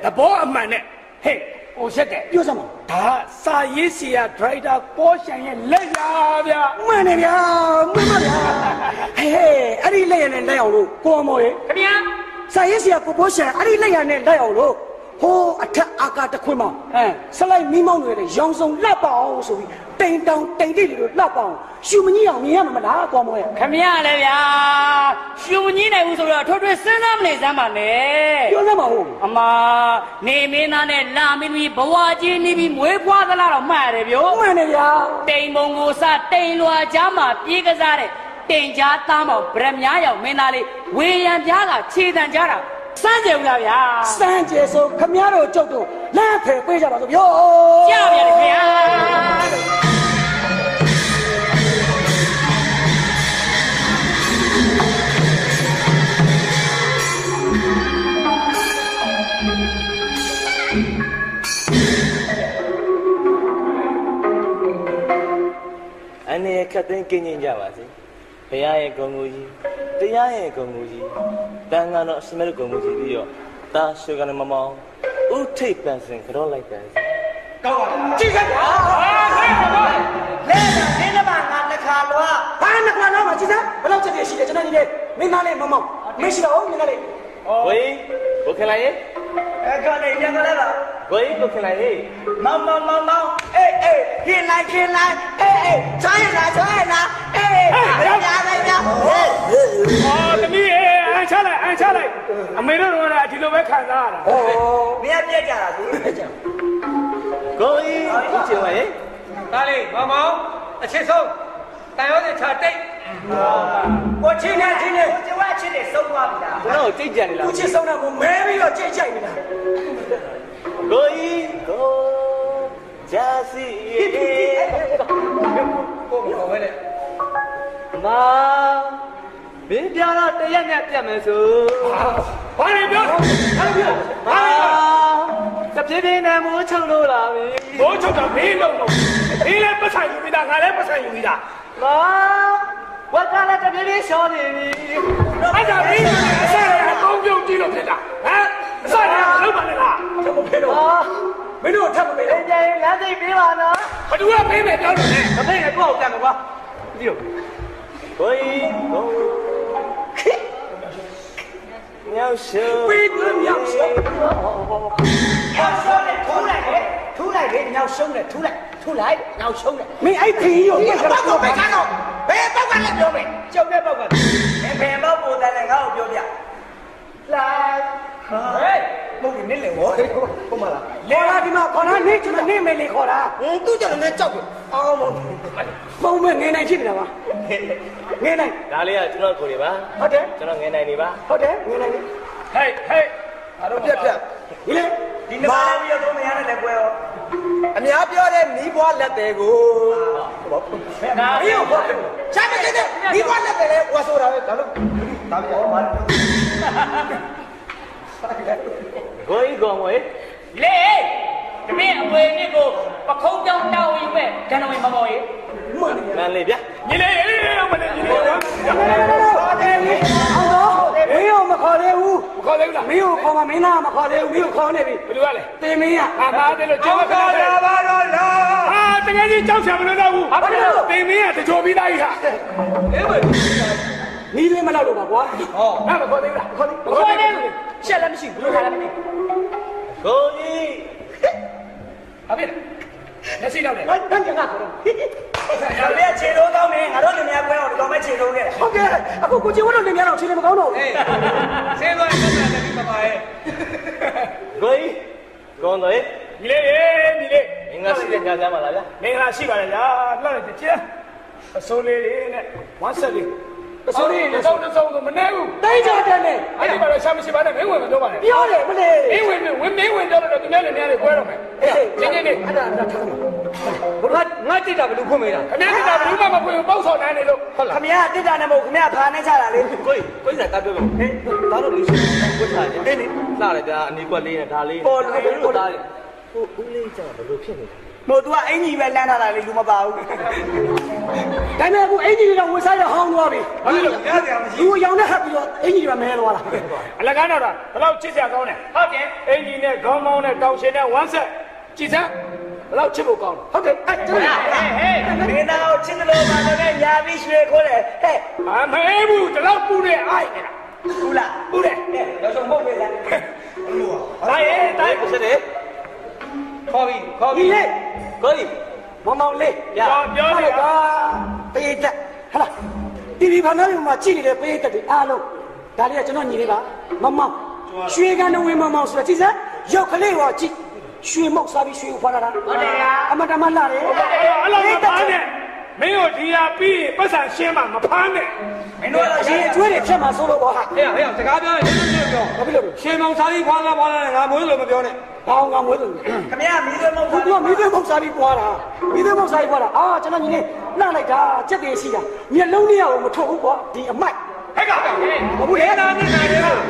The boy a man, hey, oh, shut it. You some. Sa Yesia tried a portion and lay Hey, I didn't lay and lay all. Go on, boy. Come here. Sa Yesia proportion, I didn't lay and lay all. Oh, attack Agata Quima. Salai Mimon with a young son lapao, so we take down, take it lapao. Shumania, me, I'm a come here, Levia. Shumina was a total son of you never Ama, name in and Lamini, Bawaji, Nibi, Wepa, the lot of Mario. Tamongosa, Taylor Jama, Pigazare, Tanja Tamo, Bremia, Menali, William Jaga, Cheat and Jara. Sanchez, so Camaro Joto, laugh her way out of your And they cut in Kenyan Javasi. Paya Gonguji, the Yaya Gonguji, Dangano Smell Gonguji, Da Sugar and Mamma, who take dancing, all like that. Go on, Jesus! Wait, what can I eat? I can't eat. ကိုကြီးကိုခင်လိုက်ဟေး မောင်အေးခင်လိုက်အေးချားရလားအေးရပါဟေး အော်သမီးအန်ချလိုက်အမေတို့တော့ဒီလိုပဲခံစားရတာ မင်းပြက်ကြတာသူပြက်ကြ ကိုကြီးကိုချင်ပါဟေး ဒါလေးမောင်အချစ်ဆုံးတန်ရောစချာတိတ်ကိုချင်းနေကိုကျဝချင်းနေဆုံးသွားပြီလား ကျွန်တော်ကြိတ်ကြံနေလား ကိုချစ်ဆုံးတော့ကိုမဲပြီးတော့ကြိတ်နေလား ကိုကြီးကိုဂျာစီ ကိုခေါ်မဲလေ မာမင်းပြတော့တရက်နဲ့ပြတ်မယ်ဆို ဘာလဲပြောမာတပြေးပြေးနဲ့မိုးချုံလို့လာပြီ မိုးချုပ်တာမင်းလုံးမင်းလည်းပတ်ဆိုင်ယူပြီးသားငါလည်းပတ်ဆိုင်ယူပြီးသား မာဝက်ကလည်းတပြေးပြေးရှောင်းနေပြီ အဲ့ဒါမင်းလည်းအဆက်ရအကုန်ပြုတ်ကြည့်လို့ဖြစ်တာဟမ်အဆက်ရလုံးပါနဲ့လားကျွန်တော်ဖေးတော့မင်းတို့ထပ်မပေး အေးကြရင်လမ်းသိပေးပါနော် ဘသူကပေးမယ်ပြောတယ်လေ မသိရင်ကိုယ့်ကိုတတ်မယ်ကွာဒီလိုကိုကြီးကိုမြောက်ရှုံး ပေးတယ်မြောက်ဆုံး ထူလိုက်လေညောင်ရှုံးတယ်ထူလိုက်ညောင်ရှုံးတယ် မင်းအဲ့ခီးကိုပြတ် ဘောက်ကိုပဲကတော့ဘယ်ဘောက်ကလည်းပြောမယ် ကြောက်တဲ့ဘောက်က ဘယ်ဘောက်ပိုတယ်လဲငါ့ကိုပြောပြလာဟဲ့မဟုတ်ဘူးနစ်လေဟောဟုတ်မလား လေလာဒီမှာခေါ်တာနေကျွန်တော်နေမယ်လေခေါ်တာ သူ့ကြောင့်လည်းကြောက်တယ်အော်မဟုတ် ပုံမဲ့ငင်းနိုင်ဖြစ်နေတာပါငင်းနိုင် ဒါလေးကကျွန်တော်ကိုယ်တွေပါ ဟုတ်တယ် ကျွန်တော်ငယ်နိုင်နေပါ ဟုတ်တယ်ငင်းနိုင်ဟေးအားလုံးပြတ်ဒီလေ ဒီနေ့မှလည်းပြီးတော့မရနဲ့လည်းကွဲရော အများပြောတဲ့မီးပွားလက်တယ်ကို နာ အေးဟုတ်ချမ်းမကျတဲ့ဒီဘက်လည်းပဲဝါဆိုတာပဲဒါလို့ဒါပြောပါ ကိုကြီးကောင်ဝေး လေတမင်းအဝေးနစ်ကိုပခုံးတောင်းတောင်းဝင်ပဲကံတော်ဝင်မမော်ရေ နန်းလေးဗျ ညီလေးမလေးညီလေးဟုတ်တယ်အောင်တော့မင်းကိုမခေါ်သေးဘူးမခေါ်သေးဘူးလားမင်းကိုခေါ်မှမင်းသားမခေါ်သေးဘူးမင်းကိုခေါ်နေပြီဘယ်သူကလဲတင်မင်းကဟာတယ်လို့ကျောင်းခေါ်တာပါတော့လားဟာတကယ်ကြီးကြောက်ချင်မလို့တော့ဘူးဟာတယ်လို့တင်မင်းကတချိုပြီးသားကြီးဟာအေးမနီးလေးမလောက်တော့ပါကွာဟောငါမခေါ်သေးဘူးလားမခေါ်သေးဘူးရှက်လည်းမရှိဘူးဘယ်လိုခါလဲမသိ ကိုကြီး အဖေလက်ရှိတော့လေဘာတန်းကြငါခေါ်တော့ ဒါလည်းခြေလုံးကောင်းနေငါတို့လည်းများကွဲအောင်ဒီကောင်ပဲခြေလုံးခဲ့ ဟုတ်ကဲ့အခုကိုကျင်းဝတ်တော့နေများတော့ခြေလည်းမကောင်းတော့ဘူးအေးဆင်းသွားရင်တက်တယ်ပြီးပါပါရဲ့ ကိုကြီးကောင်တွေ ညီလေးညီလေး မင်းကရှိတဲ့ညာကြမှာလားဗျ မင်္ဂလာရှိပါလေဗျာလှတဲ့ကျင်းအစိုးလေးတွေနဲ့ဝမ်းဆက်လေးအစိုးလေးနဲ့သုံးသုံးဆိုမနေဘူးတိုင်းကြတဲ့နဲ့အဲ့ဒီမှာတော့ရှာမရှိပါနဲ့မင်းဝင်မပြောပါနဲ့ပြောတယ်မလေးမင်းဝင်တော့တော့သူများလည်းများလေကွဲတော့မယ်အေးချင်းချင်းနေအဲ့ဒါထားမှာဘုရားငါတိတ်တာဘယ်လိုဖွင့်မေးတာခင်ဗျားတိတ်တာဘယ်လိုမှမဖွင့်ဘူးပေါ့ဆော်နိုင်နေလို့ဟုတ်လား ခမရတစ်တာနဲ့မဟုတ်ခမရဖာနဲ့ချတာလေ ကိုကြီးစကားပြောမယ်ဟဲ့ဒါတော့လေးရှိကိုထားတယ်အေးလေလာတယ်ဗျာအနီကွက်လေးနဲ့ဒါလေးပေါ်လို့ဒါဟိုဦးလေးကြောင့်ဘယ်လိုဖြစ်နေလဲ မို့ तू ကအင်ကြီးပဲလမ်းထားတာလေလူမပါဘူး ဒါနဲ့အခုအင်ဂျီတော့ဝစားရဟောင်းသွားပြီဘာလို့လဲရစရာမရှိဘူးရောင်နဲ့ဟပ်ပြီးတော့အင်ဂျီကမဲသွားတာအလကားတော့ဒါဘယ်တော့ချစ်စရာကောင်းလဲဟုတ်တယ်အင်ဂျီနဲ့ခေါင်းမောင်းနဲ့တောင်ရှင်နဲ့ဝမ်းဆက်ကြည်စမ်းဘယ်တော့ချစ်ဖို့ကောင်းလဲဟုတ်တယ်အဲ့ကျွန်တော်ဟေး မင်းသားကိုချင်းလို့ပါတော့ညာပြီးရွှေခိုးတယ်ဟဲ့ အမဲဘူးဒီလောက်ပူတဲ့အိုက်နေတာ ဘူးလား ပူတယ် တော့ဆုံးပုတ်ပဲလား တိုင်းရဲ့တိုင်း ကိုစတဲ့ ခေါ်ပြီလေ ကိုကြီး မောင်မောင်လေးပြောလိုက်ပါပေးတက်ဟလာတီဗီဖန်သားတွေမှာကြည့်နေတဲ့ပေးတက်တွေအားလုံးဒါလေးကကျွန်တော်ညီလေးပါမမောင်ရွှေကန်တော်ဝင်မောင်မောင်ဆိုတော့ကြည့်စမ်းရုပ်ကလေးရောကြည့်ရွှေမောက်စားပြီးရွှေကိုဖွာလာတာဟုတ်တယ်ဗျာအမတမလာတယ်အဲ့လိုမဖမ်းနဲ့မင်းတို့ဒီဟာပြီးပတ်စံရှင်းမှမဖမ်းနဲ့မင်းတို့ရေအကျွေးတွေဖြတ်မှာစိုးလို့ပေါ့ဟာဟဲ့စကားပြောရင်ရှင်းပြောဘာဖြစ်လို့ရှင်းမောင်စားပြီးဖွာလာငါမွေးလို့မပြောနဲ့ဘာငါမွေးလို့ ခမရမီးသွေးမုတ် သူကမီးသွေးမုတ်စားပြီးပွားတာမီးသွေးမုတ်စားပြီးပွားတာအာကျွန်တော်ညီလေးလှလိုက်တာစက်တည်းရှိတာမျက်လုံးလေးရောမထုတ်ဘူးကွာဒီအမိုက်ဟဲ့ကဘူးလေနာမျက်နှာ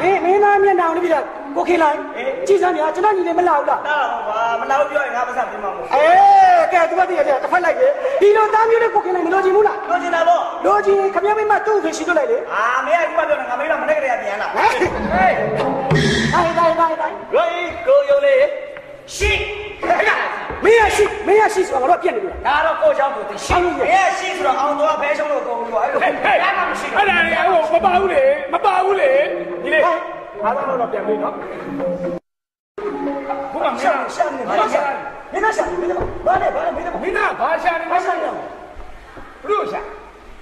လေးမင်းသားမျက်နှာလေးပြီးတော့ကိုခေလိုက်ကြည့်စမ်းပြကျွန်တော်ညီလေးမလာဘူးလား တာပါမလာဘူးပြောရင်ငါပတ်စံပြမှာမဟုတ် ကဲသူကတည်းကတစ်ဖက်လိုက်တယ်ဒီလိုသားမျိုးလေးကိုခေလိုက်မလို့ချင်ဘူးလား လို့ချင်တာပေါ့ လို့ချင်ခမရမိမတူဖေရှိတွေ့လိုက်လေ အာမင်းကဒီမှာပြောနေငါမေးတော့မနေ့ကတည်းကပြန်လာ ဟေးတိုင်း ကိုကြီးကိုယုံလေး ရှိ မင်းရရှိဆိုတော့ပြက်နေပြီ ဒါတော့ကိုချောင်းကိုသိရှိမင်းရှိဆိုတော့အောင်သွားဖဲရှုံးလို့ကုန်လို့အဲ့လို အဲ့ဒါလည်းမပါဘူးလေညီလေးအားလုံးတော့ပြန်ပြီနော် မှာရှာနေဘာရှာမင်းကရှာမင်းကဘာလဲမင်းကဘာရှာနေဘာရှာနေဘလို့ရှာ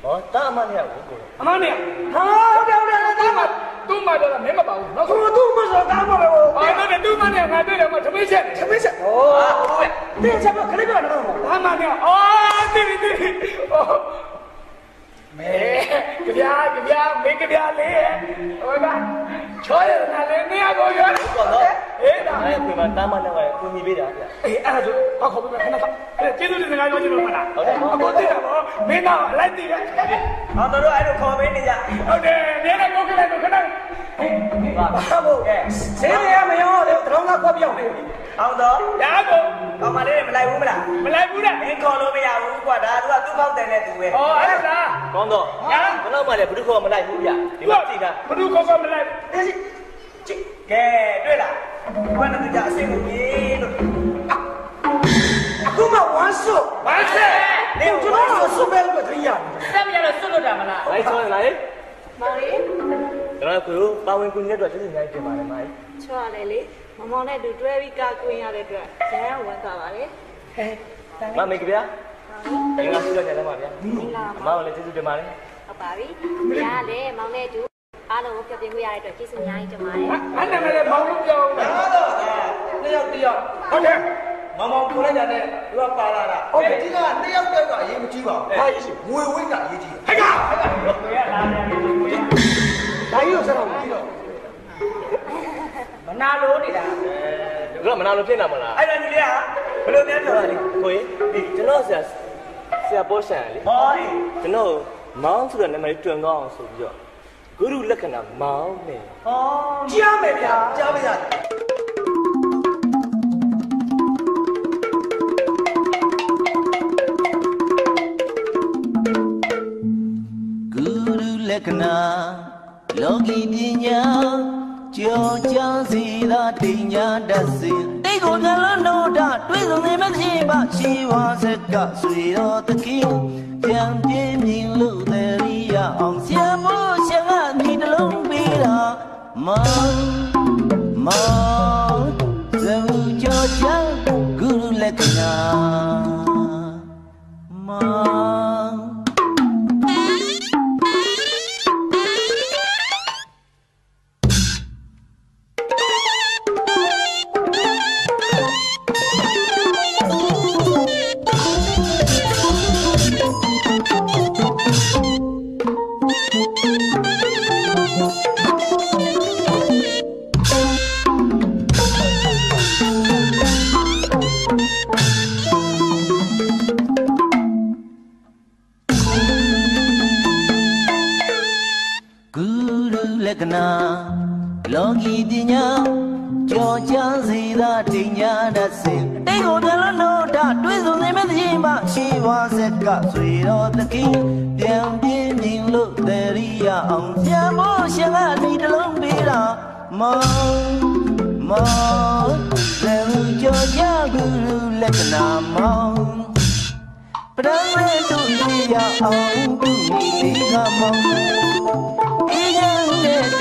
ဟောတာအမနဲ့ကိုအမနဲ့ဟာဟုတ်တယ်တာမသူ့မတော့မင်းမပါဘူးနောက်ဆုံးသူ့မဆိုတာမလို့အော်တော့သူ့မနဲ့ငါတွေ့တယ်မသမီးချက်ဩတင်းချက်ခလေးကတော့ဘာမှမနဲ့အော်တင်းဩမဲကြပြမေကြပြလေးဟိုကချောရနာလေးနေရာကိုရောတော့အေးဒါအဲ့ဒီမှာတာမနဲ့ကိုညီပေးတာဗျအေးအဲ့ဒါဆိုဘာခေါ်ပြီးခဏခဏကျေးဇူးတင်စကားပြောချင်လို့မလားဟုတ်တယ်အကိုသိတာပေါ့မင်းတော့လိုက်တည်တယ်ဟောတို့အဲ့လိုခေါ်ပေးနေကြဟုတ်တယ်နင်းလည်းကိုခဏခဏဘာလို့ဆေးရမရောတော့တောင်းကကွက်ပြောင်းနေပြီအောင်တော့ဒါကိုကောင်မလေးမလိုက်ဘူးမလားမလိုက်ဘူးတဲ့မင်းခေါ်လို့မရဘူးကွာဒါသူကသူ့ပေါက်တယ်နဲ့သူပဲဩအဲ့ဒါကောင်းတော့ဘယ်တော့မှလည်းဘုဒ္ဓခေါ်မလိုက်ဘူးဗျဒီမှာကြည့်တာဘုဒ္ဓခေါ်မလိုက်ဘူးကြည့်ကဲတွေ့လားဘာနဲ့ကြအစိမ့်ကိုကြီးလို့အခုမှဝမ်းစုနေကျွန်တော်ဆုပဲလို့သိရတယ်ဆက်မရတော့ဆွတ်လို့တာမလားလိုက်ချောလားလေမောင်လေးကျွန်တော်ကပါဝင်ကူနေတဲ့အတွက်ကျေးဇူးများတင်ပါတယ်မိုင်းချောရတယ်လေမောင်နဲ့တူတွဲပြီးကာကွင်းရတဲ့အတွက်ရဟန်းဝမ်းသာပါလေမမေကဗျာအင်္ဂါဆုလိုက်တယ်မှာဗျာအမကလည်းကျေးဇူးတင်ပါတယ်ဟုတ်ပါပြီ။ညာလေမောင်နဲ့တူအားလုံးကိုဖြတ်ပြင်းခွင့်ရတဲ့အတွက်ကျေးဇူးအများကြီးတင်ပါတယ်။အဲ့နာမည်လည်းမောင်လို့ပြောင်းတယ်။ဟုတ်တော့နှစ်ယောက်ဟုတ်တယ်။မောင်ပူလိုက်ကြတဲ့သူကပါလာတာ။ဟုတ်တယ်ဒီကနှစ်ယောက်အရေးမကြီးပါဘူး။ဟာရှိငွေဝင်းကအရေးကြီး။ဟဲ့ကငွေကလာတယ်ငွေ။ဒါကြီးကိုဆက်တော့ပြီးတော့မနာလို့နေတာဒီကမနာလို့ဖြစ်နေမှာလားအဲ့ဒါညီလေးကဘယ်လိုများပြောလဲကိုကြီးကျွန်တော်ဆရာပေါ်ဆန်လေဟောကျွန်တော်မောင်းဆိုတဲ့နာမည်တွင်ကောင်းအောင်ဆိုပြီးတော့ဂုရုလက္ခဏာမောင်းနဲ့ဟောကြားမယ်ဗျာကြားပါရဂုရုလက္ခဏာလောကီပညာကြောကြစီသာတင်ညာတတ်စီတိတ်ကိုနှလုံးတို့တာတွေးစုံနေမရှိပါရှိဝါစက်ကဆွေတော်တခင်ပြန်ပြင်းမြင်လို့တရိယအောင်ဆရာမိုးရှကညီတလုံးပေးတာမောင်ဇေဝကြောကြဂုရုလက္ခဏာမောင်လောကီပညာကြောကြစီသာတင်ညာတတ်စေတိတ်ကိုနှလုံးတို့တာတွေးစုံနေမရှိမှရှိဝါစက်ကဆွေတော်တခင်ပြန်ပြင်းမြင်လို့တရိယအောင်ဆရာမိုးရှင်ကဒီတလုံးပေးတာမောင်လည်းကြောကြဂုရုလက္ခဏာမောင်ပရမေတုရိယအောင်သူမိကမောင်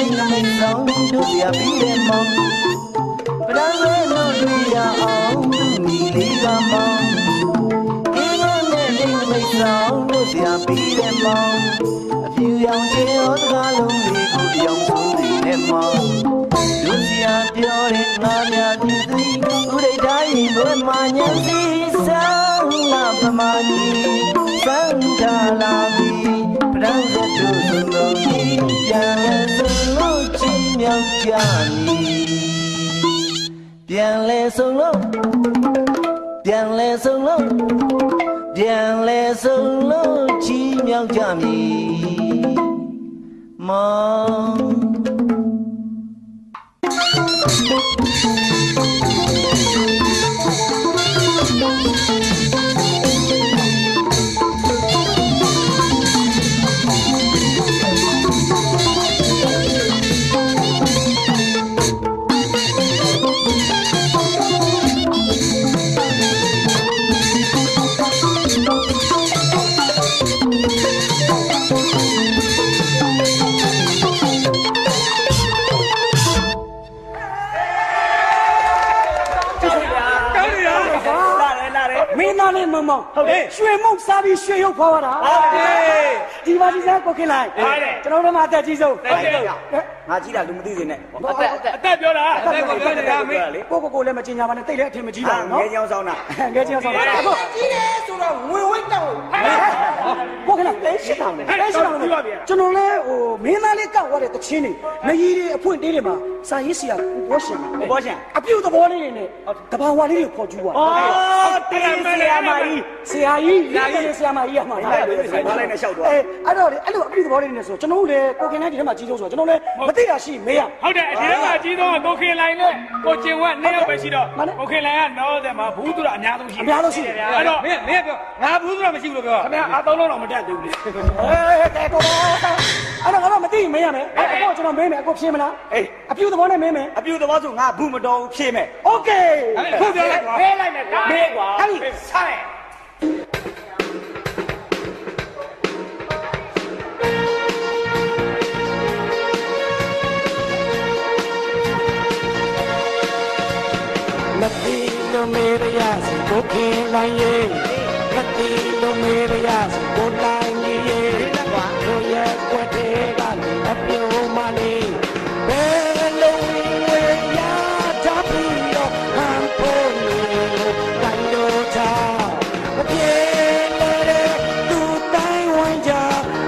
တင်မိတ်ဆောင်တို့ရပြီးတဲ့မောင်ပရမေတို့တွေ့ရအောင်သူမိလေးကမောင်ဒီကနေ့တင်မိတ်ဆောင်တို့ရပြီးတဲ့မောင်အဖြူရောင်ချေရောစကားလုံးလေးကိုပြောင်းဆုံးနေတဲ့မောင်တို့ရပြောတဲ့ငါများသူသည်ဥဒိတ်တိုင်းဘယ်မှာညစီစံလာပမာနီစံကာလာမီပရဇတ်တို့ဆုံးလို့ပြန်လဲဆုံးလို့ချင်းမြောက်ကြမည်ပြန်လဲဆုံးလို့ချင်းမြောက်ကြမည်မောင်ဟ လုံးမောင်ဟုတ်တယ်ရွှေမုံစားပြီးရွှေရုပ်ဖွားတာဒီမှာကြီးစားကိုခင်လိုက်ကျွန်တော်တို့မှအသက်ကြီးဆုံးငါကြီးတာလူမသိစေနဲ့အသက်ပြောတာအသက်ကိုပြောနေတာမင်းကိုလည်းမကျင်ညာပါနဲ့တိတ်လည်းအထင်မကြီးပါဘူးနော်ငယ်ချောင်းဆောင်တာငယ်ချောင်းဆောင်တာအခုကြီးတယ်ဆိုတော့ငွေဝိတ်တော့ကိုခင်လိုက်လဲရှင်းတာလေလဲရှင်းတာလေကျွန်တော်လဲဟိုမင်းသားလေးကောက်သွားတဲ့တချင်းတွေမကြီးတွေအဖွင့်တေးတွေမှာစာရေးစီကဘောရှင်ဘောရှင်အပြုတ်သဘောလေးတွေနဲ့တဘာဝလေးတွေပေါ်ကျူးသွားတင်းဆရာမကြီးဆရာကြီးဆရာမကြီးရမှာဘာလိုက်နဲ့လျှောက်သွားအဲ့တော့လေအဲ့လိုအပြုတ်သဘောလေးတွေနဲ့ဆိုကျွန်တော်တို့လေကိုခင်လိုက်ဒီထဲမှာကြီးဆုံးဆိုတော့ကျွန်တော်လည်းမသိတာရှိမေးရဟုတ်တယ်အထဲမှာကြီးဆုံးကကိုခင်လိုက်နဲ့ကိုကျင်ဝက်နှစ်ယောက်ပဲရှိတော့ကိုခင်လိုက်ကတော့တဲ့မှာဘူးသူကအများဆုံးရှိအဲ့တော့မင်းပြောငါဘူးသူကမရှိဘူးလို့ပြောခင်ဗျာအသုံးလုံးတော့မတတ်သေးဘူးလေတဲ့ကောအဲ့တော့မသိမေးရမယ်အဲ့တော့ကျွန်တော်မေးမယ်အခုဖြေမလားအပြုတ်သဘောနဲ့မေးမယ်အပြုတ်သဘောဆိုငါဘူးမတော်ဘူးဖြေမယ်โอเคခုပြောလိုက်မေးလိုက်မယ်မေးကွာဟဲ့ဆိုင်မတိလိုမေရရစီကိုခင်လိုက်ရဲ့မတိလိုမေရရစီကိုတိုင်းကြီးရဲ့တို့ရဲ့ကွက်တဲ့ကလည်းအပြုံးမလေးဘယ်လိုဝင်ရတာပြီးတော့ဟန်ဖို့လို့တိုင်းတို့ချာမပြေလေသူတိုင်းဝင်ကြ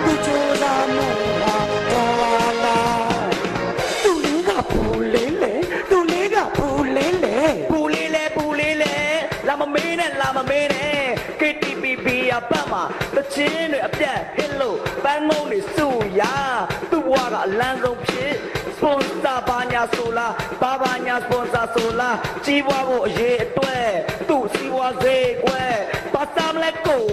သူချိုးစားမှုဟာတော်လာသူလေးကပူလေးလေသူလေးကပူလေးလေပူလေးလေလာမမေးနဲ့ KTPP အပတ်မှာတချင်းတွေအပြတ်ဟစ်လို့ပန်းငုံတွေစုရသူ့ဘဝကအလန်းဆုံးဖြစ် sponsor ဘာညာဆိုလားဘာညာ sponsor ဆိုလားကြီးပွားဖို့အရေးအတွက်သူ့စီးပွားစေကွယ်ပတ်စမ်းလက်ကို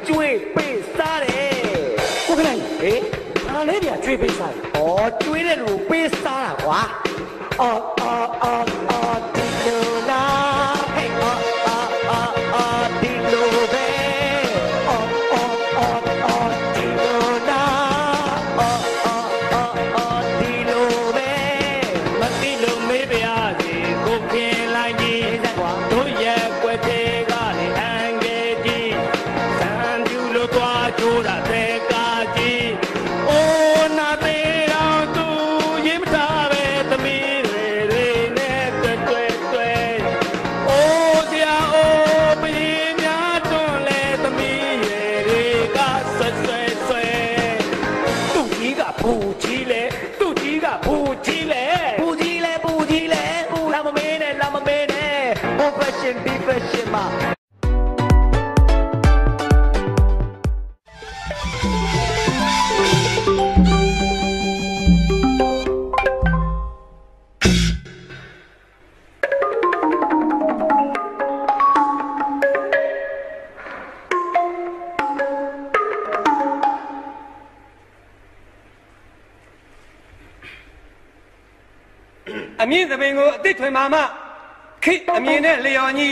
ကျွေးပေးစားတယ်ကိုခင်လိုက်အားလေးပြကျွေးပေးစားတယ်ကျွေးတဲ့လူပေးစားတာကွာဒီလိုလားဟဲ့ဒီလိုပဲဒီလိုလားဒီလိုပဲမသိလို့မေးပါရစေကိုခင်လိုက်ကြီးတို့ရဲ့ကွက်သေးကလည်းအန်ကယ်ကြီးစံပြူလို့သွားကြိုးတာတဲ့ကားကြီးအိုးနာသေးတော့သူရေးမထားပဲသမီးတွေနဲ့တွေ့အိုးတရားအိုးပရင်များတွန်းလဲသမီးတွေကဆွဲသူကြီးကပူကြီးလေသူကြီးကပူကြီးလေလာမမေးနဲ့ profession defession မှာအမြင့်သပင်ကိုအစ်စ်ထွင်ပါမှခိအမြင်နဲ့လျော်ညီ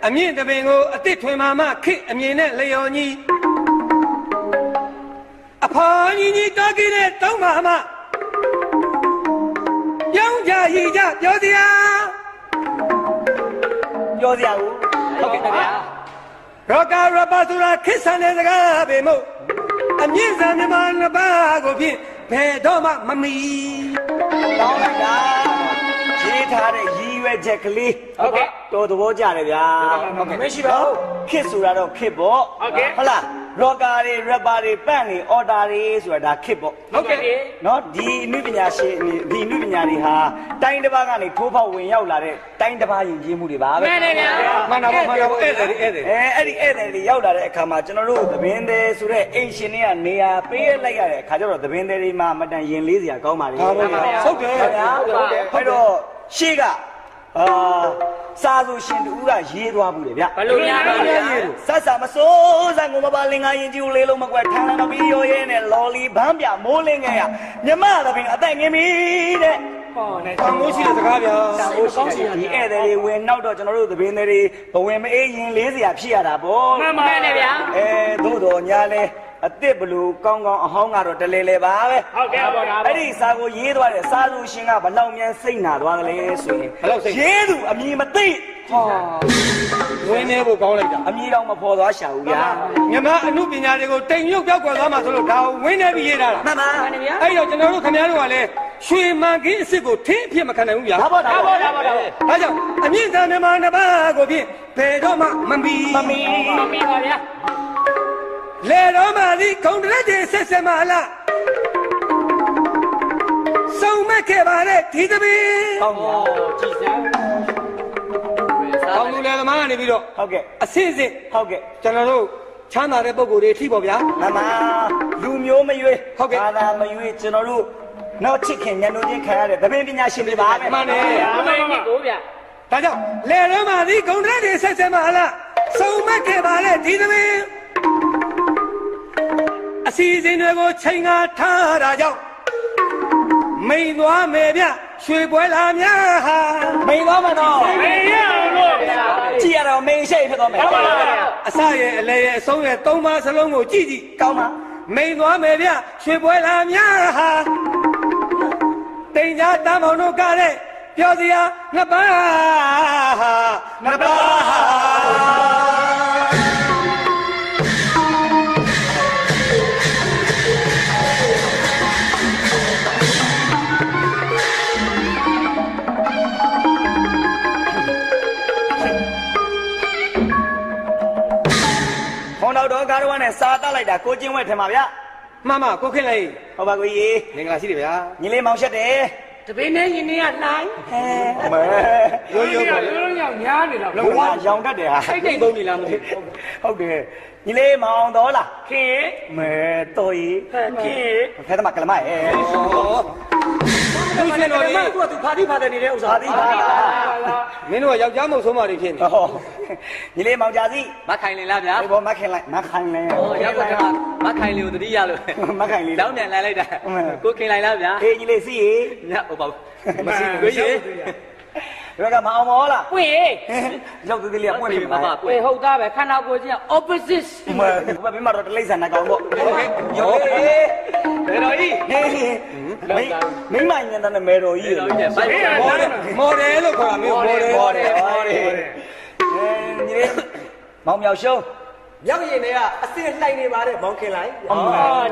အမြင့်သပင်ကိုအစ်စ်ထွင်ပါမှခိအမြင်နဲ့လျော်ညီအဖာကြီးတောက်ကြီးနဲ့တောင်းပါမှပြောင်းကြရည်ကြပြောစရာကိုဟုတ်ကဲ့ဗျာရောကာရပါဆိုတာခစ်ဆန်တဲ့စကားပဲမို့အမြင့်စံမြမနှစ်ပါးကိုဖြင့်ဘယ်တော့မှမမီတောင်းလိုက်တာရေးထားတဲ့ရည်ရွယ်ချက်ကလေးဟုတ်ကဲ့တော်သဘောကျတယ်ဗျာဟုတ်ကဲ့မရှိပါဘူးခစ်ဆိုတာတော့ခစ်ပေါ့ဟုတ်လားရော့ကာတွေရက်ပါတွေပန့်တွေအော်ဒါတွေဆိုတာဒါခစ်ပေါ့ဟုတ်ကဲ့နော်ဒီအမှုပညာရှင်ဒီအမှုပညာတွေဟာတိုင်းတစ်ပါးကနေထိုးဖောက်ဝင်ရောက်လာတဲ့တိုင်းတစ်ပါးယဉ်ကျေးမှုတွေပါပဲမှန်တယ်ဗျာမှန်တာပေါ့ဧည့်သည်အဲ့ဒီဧည့်သည်တွေရောက်လာတဲ့အခါမှာကျွန်တော်တို့သဘင်သည်ဆိုတဲ့အိမ်ရှင်တွေကနေရာပေးလိုက်ရတဲ့အခါကျတော့သဘင်သည်တွေမှာမတန်ရင်လေးစရာကောင်းပါလေဟုတ်တယ်အဲ့တော့ရှေ့ကစာဆိုရှင်တူကရေးသွားဘူးလေဗျဘလို့များတော့ဆက်စာမစိုးစံကိုမပါလင်္ကာရင်ကြီးကိုလေးလုံးမကွက်ထမ်းလာပြီးရောရဲနဲ့လော်လီဘန်းပြမိုးလင်းငယ်ရမြမသပင်အသက်ငင်းပြီတဲ့ဟောနဲ့တောင်မိုးရှိတဲ့စကားဗျာတောင်မိုးရှိတဲ့ဒီဧည့်သည်တွေဝင်နောက်တော့ကျွန်တော်တို့သပင်တွေဘဝင်မအေးရင်လေးစရာဖြစ်ရတာပေါ့မှန်တယ်ဗျာသို့တော်ညာလဲ အစ်စ်ဘလူကောင်းကောင်းအဟောင်းကတော့တလဲလဲပါပဲဟုတ်ကဲ့ပါဒါအဲ့ဒီစာကိုရေးသွားတယ်စာသူရှင်ကဘလောက်မြန်စိတ်နာသွားတယ်လဲဆိုရင်ရေးသူအမည်မသိဝင်းနေဖို့ကောင်းလိုက်တာအမည်တော့မဖော်သွားရှာဘူးဗျာမြန်မာအမှုပညာတွေကိုတိမ်မြုပ်ပြောက်ကွယ်သွားမှာဆိုလို့ဒါဝင်းနေပြီးရေးတာလားမှန်ပါအဲ့တော့ကျွန်တော်တို့ခင်ဗျားတို့ကလည်းရွှေမှန်ခင်းအစ်စ်ကိုထင်းအဖြစ်မခံနိုင်ဘူးဗျာဒါပေါ့ဒါကြောင့်အမြင့်သာမြန်မာနှစ်ပါးကိုဖြင့်ဘယ်တော့မှမမီပါဗျာလေတော်မသည်ခုံတရက်တွေဆက်ဆက်မလားစုံမက်ခဲ့ပါတဲ့ဒီသမီးကောင်းပါကြည်စမ်းကောင်းလူလေသမားကနေပြီးတော့ဟုတ်ကဲ့အစစ်စစ်ဟုတ်ကဲ့ကျွန်တော်တို့ချမ်းသာတဲ့ပုံကိုယ်တွေအထိပေါ့ဗျာမှန်ပါလူမျိုးမရွေးဟုတ်ကဲ့ဘာသာမရွေးကျွန်တော်တို့နောက်ချစ်ခင်ညံ့လို့ချင်းခံရတဲ့ဗမင်းပညာရှင်တွေပါပဲမှန်တယ်အမေကြီးကိုဗျာဒါကြောင့်လေတော်မသည်ခုံတရက်တွေဆက်ဆက်မလားစုံမက်ခဲ့ပါတဲ့ဒီသမီးအစီအစဉ်တွေကိုချိန်ကားထားတာကြောင့်မိန်သွားမယ်ဗျရွှေပွဲလာများဟာမိန်သွားမှာတော့မိန်ရလို့ဗျာကြည့်ရတော့မိန်ရှိဖြစ်သွားမယ်ဟုတ်ပါဘူးအစရဲ့အလဲရဲ့အဆုံးရဲ့သုံးပါးစလုံးကိုကြည့်ကြည့်ကောင်းပါမိန်သွားမယ်ဗျရွှေပွဲလာများဟာတိမ်ကြားတမ်းမောင်တို့ကတဲ့ပြောစရာနှစ်ပါးနှစ်ပါးကားတော့နဲ့စာတတ်လိုက်တာကိုကျင်းဝဲထင်ပါဗျာမှန်ပါကိုခင်လိုက်ဟုတ်ပါကိုကြီးမင်္ဂလာရှိတယ်ဗျာညီလေးမောင်ရှက်တယ်တပင်းနဲ့ညီနေကလှိုင်းမဲရိုးရောက်ညားနေတော့ဘဝရောင်တတ်တယ်ဟာထိုက်တိတ်ပုံနေလားမသိဟုတ်တယ်ညီလေးမောင်တော်လားခင်မဲတော်ကြီးခင်ဖဲသမကလမရဲ့လူရှင်တော်ကြီးသူကသူဖာတိဖာတယ်နေတဲ့ဥစ္စာဖာတိဖာမင်းတို့ကယောက်ျားမဟုတ်ဆုံးမတွေဖြစ်နေညီလေးမောင်ကြာစီမခိုင်လင်လားဗျာဒီပေါ်မခိုင်လိုက်မခိုင်လဲရောက်ကမခိုင်လင်ကိုတတိယလို့မခိုင်လေးတောင်းပြန်လိုက်တာကိုခင်လိုက်လားဗျာအေးညီလေးစီရေညဟုတ်ပါဘူးမရှိဘူးကိုကြီးဘယ်ကမအောင်မောလားပွင့်ရောက်သေးသေးလေးပွင့်ပြီပါပွင့်ဟုတ်သားပဲခန္ဓာကိုယ်ချင်း opposite ဘယ်မှာတော့တလိမ့်ဆန်နှကောင်ပေါ့ရောဘယ်တော်ကြီးမိမညံတဲ့မဲတော်ကြီးမော်ဒယ်လို့ခေါ်တာမျိုးမော်ဒယ်ညီလေးမောင်မြောက်ရှုံးမြောက်ရင်တွေကအစစ်လှိုက်နေပါတယ်မောင်ခင်လိုက်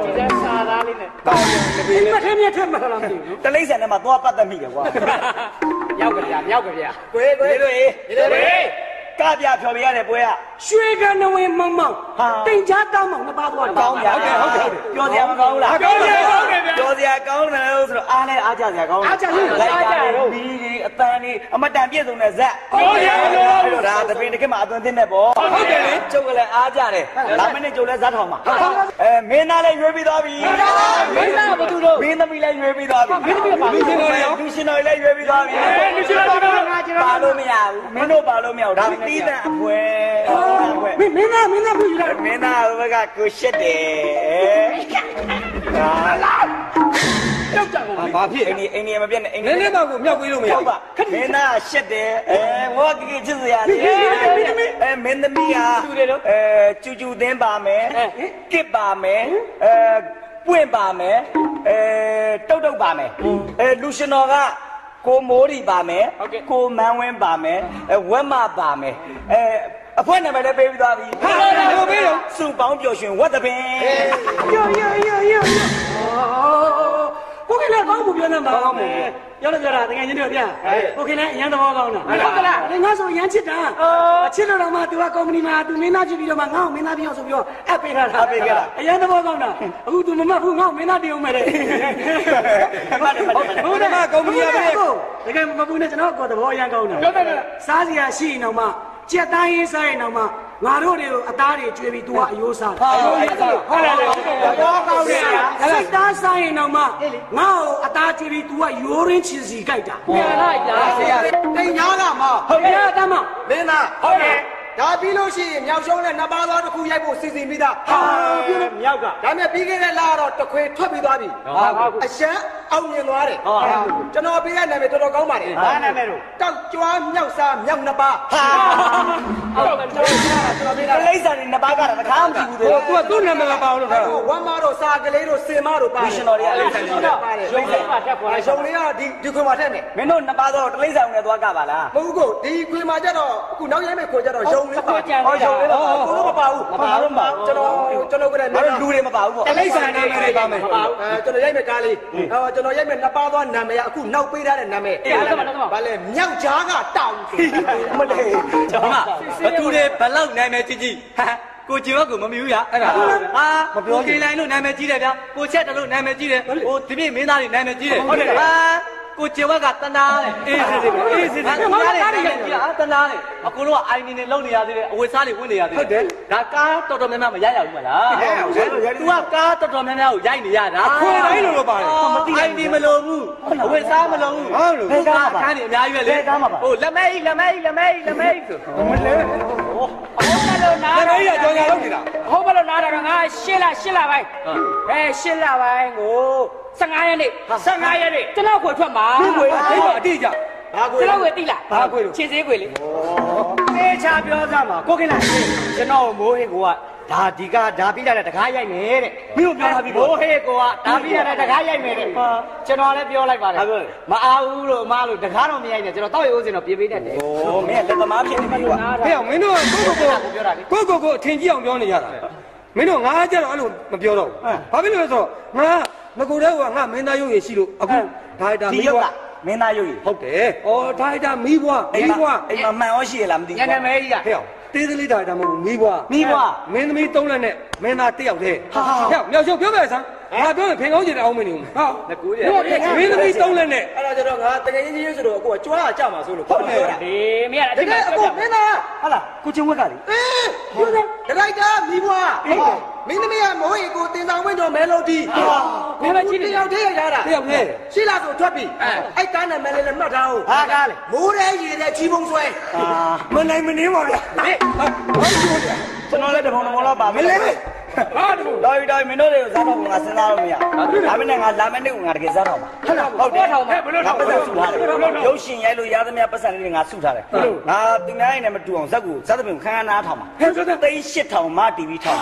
ဒီကစာသားလေးနဲ့ကောင်းတယ်တပင်းမြတ်ထက်မလားမသိဘူးတလိမ့်ဆန်ထဲမှာသွားပတ်သက်မိတယ်ကွာရောက်ကြပြကွေတို့ကပြဖြော်ပြရတဲ့ပွဲကရွှေကနဝင်းမောင်မောင်တိမ်ချားတောင်းမောင်နှစ်ပါးသွားတယ်ကောင်းဗျာဟုတ်ပြောစရာမကောင်းလားကောင်းတယ်ပြောစရာကောင်းတယ်လို့ဆိုတော့အားလဲအားကြစရာကောင်းအားကြလို့အားကြတော့ဒီအတန်นี่အမတန်ပြည့်စုံတဲ့ဇက်ကောင်းတယ်လို့ဒါတပင်းတစ်ခက်မှာအသွင်သင်းနဲ့ပေါ့ဟုတ်တယ်လေကျုပ်ကလည်းအားကြတယ်ဒါမင်းနဲ့ကျုပ်လည်းဇက်ထောင်မှာမင်းသားလည်းရွေးပြီးသွားပြီမင်းသားဘာတူလို့မင်းသမီးလည်းရွေးပြီးသွားပြီလူရှင်တော်လည်းရွေးပြီးသွားပြီလူရှင်တော်လည်းပါလို့မရဘူးမင်းတို့ပါလို့မရဘူးဒါတီးတဲ့အဖွဲမင်းသားဘူးယူလိုက်မင်းသားဘက်ကကိုရှက်တယ်ဟာလာရောက်ကြကုန်ဘာဖြစ်အိန္ဒိယမပြတ်နဲ့အိန္ဒိယနည်းနည်းမှကိုမြောက်ပြီးလို့မရဘူးမင်းသားရှက်တယ်ဝါကြီးချစ်စရာလေမင်းသမီးကကျူသင်းပါမယ်ကစ်ပါမယ်ပွင့်ပါမယ်တုတ်ပါမယ်လူရှင်တော်ကကိုမိုးရီပါမယ်ကိုမန်းဝင်းပါမယ်ဝက်မပါမယ်အဖွဲနာမည်လည်းပေးပြီးသွားပြီဟာကိုပေးတော့စုပေါင်းပျော်ရွှင်ဝတ်သပင်ယောကိုခင်လည်းကောင်းမှုပြောနေမှာကောင်းမှုပြောလို့ပြောတာတကယ်ချင်းတို့ဗျာကိုခင်လည်းအရန်သဘောကောင်းတာဟုတ်ကလားငါဆိုရန်ချစ်တာချစ်လို့တော့မှ तू ကကုမ္ပဏီမှာ तू မင်းသားဖြစ်ပြီးတော့မှငါ့ကိုမင်းသားပြောဆိုပြီးတော့အပ်ပေးတာအရန်သဘောကောင်းတာအခု तू မမှတ်ဘူးငါ့ကိုမင်းသားတည်အောင်မယ်တဲ့ဘုရားကုမ္ပဏီကပဲတကယ်မပူနဲ့ကျွန်တော်ကိုသဘောအရန်ကောင်းတာစားစရာရှိရင်တော့မှကြက်သားရေးစားရင်တော့မှငါတို့တွေကိုအသားတွေကျွေးပြီး तू ကအယိုးစားဟုတ်တယ်ဘောကောင်းတယ်စိတ်သားစားရင်တော့မှငါ့ကိုအသားကျွေးပြီး तू ကရိုးရင်းချင်စီကြိုက်တာပြန်လိုက်လားဆရာတင်ညာကမဟုတ်ကဲ့တမ်းမမင်းသားဟုတ်ကဲ့ ဒါပြီးလို့ရှိရင်မြောက်ရှုံးနဲ့နှစ်ပါးသောတစ်ခုရိုက်ဖို့စီစဉ်ပြီးသားဟာမြောက်ကဒါမဲ့ပြီးခဲ့တဲ့လကတော့တခွေထွက်ပြီးသွားပြီအရှမ်းအောင်မြင်သွားတယ်ကျွန်တော်ပြီးတဲ့နာမည်တော်တော်ကောင်းပါတယ်ဘာနာမည်လို့တောက်ကြွားမြောက်စားမြောက်နှစ်ပါးဟာဟုတ်တယ်ကျွန်တော်ပြီးတာလိမ့်စာနေနှစ်ပါးကတော့တခါမှမကြည့်ဘူးလေသူကသူ့နာမည်မပါဘူးလို့ထားဝမ်းမတို့စာကလေးတို့စင်မတို့ပါတယ်ရှင်တော်တွေကလိမ့်စာနေပါတယ်ရုံလေးမှာတက်ပေါ်လာရုံလေးကဒီခွေမှာတက်နေမင်းတို့နှစ်ပါးတော့တလိမ့်စာနဲ့သွားကပါလားမဟုတ်ဘူးဒီခွေမှာကျတော့အခုနောက်ရိုက်မဲ့ခွေကျတော့ရုံလေးပါရုံလေးတော့ကိုတော့မပါဘူးမပါတော့ပါကျွန်တော်ကလည်းလူတွေမပါဘူးပေါ့တလိမ့်စာနာမည်တွေပါမယ်ကျွန်တော်ရိုက်မဲ့ကားလေးကျွန်တော်ရိုက်မဲ့နှစ်ပါးသောနာမည်အခုနောက်ပေးထားတဲ့နာမည်ဘာလဲမြောက်ကြားကတောင်မလေးကျွန်တော်ဘသူတွေဘလောက်နာမည်ကြီးကြီးကိုကျင်ဝတ်ကိုမမီဘူးရအဲ့ဒါဟာမပြောကြလိုင်းလို့နာမည်ကြီးတယ်ဗျာကိုချက်တယ်လို့နာမည်ကြီးတယ်ဟိုဒီပြည့်မင်းသားတွေနာမည်ကြီးတယ်ဟုတ်တယ်ဟာကိုကျင်ဝတ်ကတနာတယ်အေးစစ်တနာတယ်တနာတယ်အကုန်လုံးကအိုင်နေနဲ့လုံနေရသေးတယ်အဝတ်စားတွေဝင်နေရသေးတယ်ဟုတ်တယ်ဒါကားတော်တော်များများမရရဘူးမလားသူကကားတော်တော်များများကိုရိုက်နေရတာခွေတိုင်းလို့ပါတယ်မသိအိုင်နေမလို့ဘူးအဝတ်စားမလို့ဘူးဟုတ်လို့ကားခန်းနေအများကြီးပဲလေဟိုလက်မဲဆိုမလဲဟုတ်တယ်လို့နားတယ်ရကြောင်ရလောက်နေတာဟုတ်ပါလို့နားတော့ငါရှင်းလာပိုင်းရှင်းလာပိုင်းကို15ရက်နေ့ကျွန်တော်ခွေထွက်မှာခွေအတိကြဘာခွေကျွန်တော်ခွေတိလားဘာခွေလို့ချင်းစေးခွေလေသေချာပြောစမ်းပါကိုခင်လာကျွန်တော်မိုးဟေးကိုကဒါဒီကဒါပြီးတာတကားရိုက်မယ်တဲ့မင်းတို့ပြောထားပြီမိုးဟေးကိုကဒါပြီးတာတကားရိုက်မယ်တဲ့ကျွန်တော်လည်းပြောလိုက်ပါတယ်မအားဘူးလို့အမားလို့တကားတော့မရိုက်နဲ့ကျွန်တော်တောက်ရိုးစင်တော့ပြေးပေးတတ်တယ်โอ้မင်းလက်သမားဖြစ်နေပြီကွာဟဲ့မင်းတို့ကိုအထင်ကြီးအောင်ပြောနေရတာမင်းတို့ငါကြတော့အဲ့လိုမပြောတော့ဘူးဘာဖြစ်လို့လဲဆိုတော့ငါငကိုတဲ့ကငါမင်းသားရုပ်ရည်ရှိလို့အခုဒါရိုက်တာမင်းကမင်းသားရုပ်ရည်ဟုတ်တယ်ဩဒါရိုက်တာမီးဘွားအိမ်မှာမှန်ရောရှိရလားမသိဘူးညနေမဲကြီးကဟဲ့တေးသလေးဒါရိုက်တာမဟုတ်ဘူးမီးဘွားမင်းသမီး3လက်နဲ့မင်းသား1ယောက်တည်းဟဲ့မြောက်ရှုပ်ပြောမယ်ဆန်းငါပြောရင်ဖင်ကောင်းကျင်တဲ့အောင်မင်းနေဦးဟာငကူးတယ်မင်းသမီး3လက်နဲ့အဲ့ဒါကျတော့ငါတကယ်ချင်းချင်းဆိုတော့အခုကကြွားကြမှာဆိုလို့ဟုတ်တယ်ဒီမင်းကအဲ့ဒါအခုမင်းသားဟာလားကိုချင်းဝက်ကလေဟုတ်တယ်ဒါရိုက်တာမီးဘွားမင်းသမီးကမိုးရီကိုတင်ဆောင်ဝင်တော့မဲလို့ဒီဘယ်မှာကြီးတယောက်တည်းရတာတယောက်နဲ့ရှိလားဆိုထွက်ပြီအဲ့ကားနဲ့မဲလေးလည်းမှတ်ထားအောင်ဟာကားလေမိုးရဲရည်တဲ့ချီပုံဆွဲမနိုင်မနေပါဗျာဟေးကျွန်တော်လည်းတပုံတော့ပါမလဲဟာတို့တော်မင်းတို့တွေကိုစားတော့ငါစဉ်းစားလို့မရဒါမင်းနဲ့ငါလာမယ့်နေ့ကငါတကယ်စားတော့မှာဟုတ်တယ်ငါပတ်သက်စုထားတယ်ရုပ်ရှင်ရိုက်လို့ရသမျှပတ်စံလေးငါစုထားတယ်ငါသူများရင်လည်းမတူအောင်ဇက်ကိုဇက်သပင်ခန်းနားထောင်မှာ3800မ TV ထောင်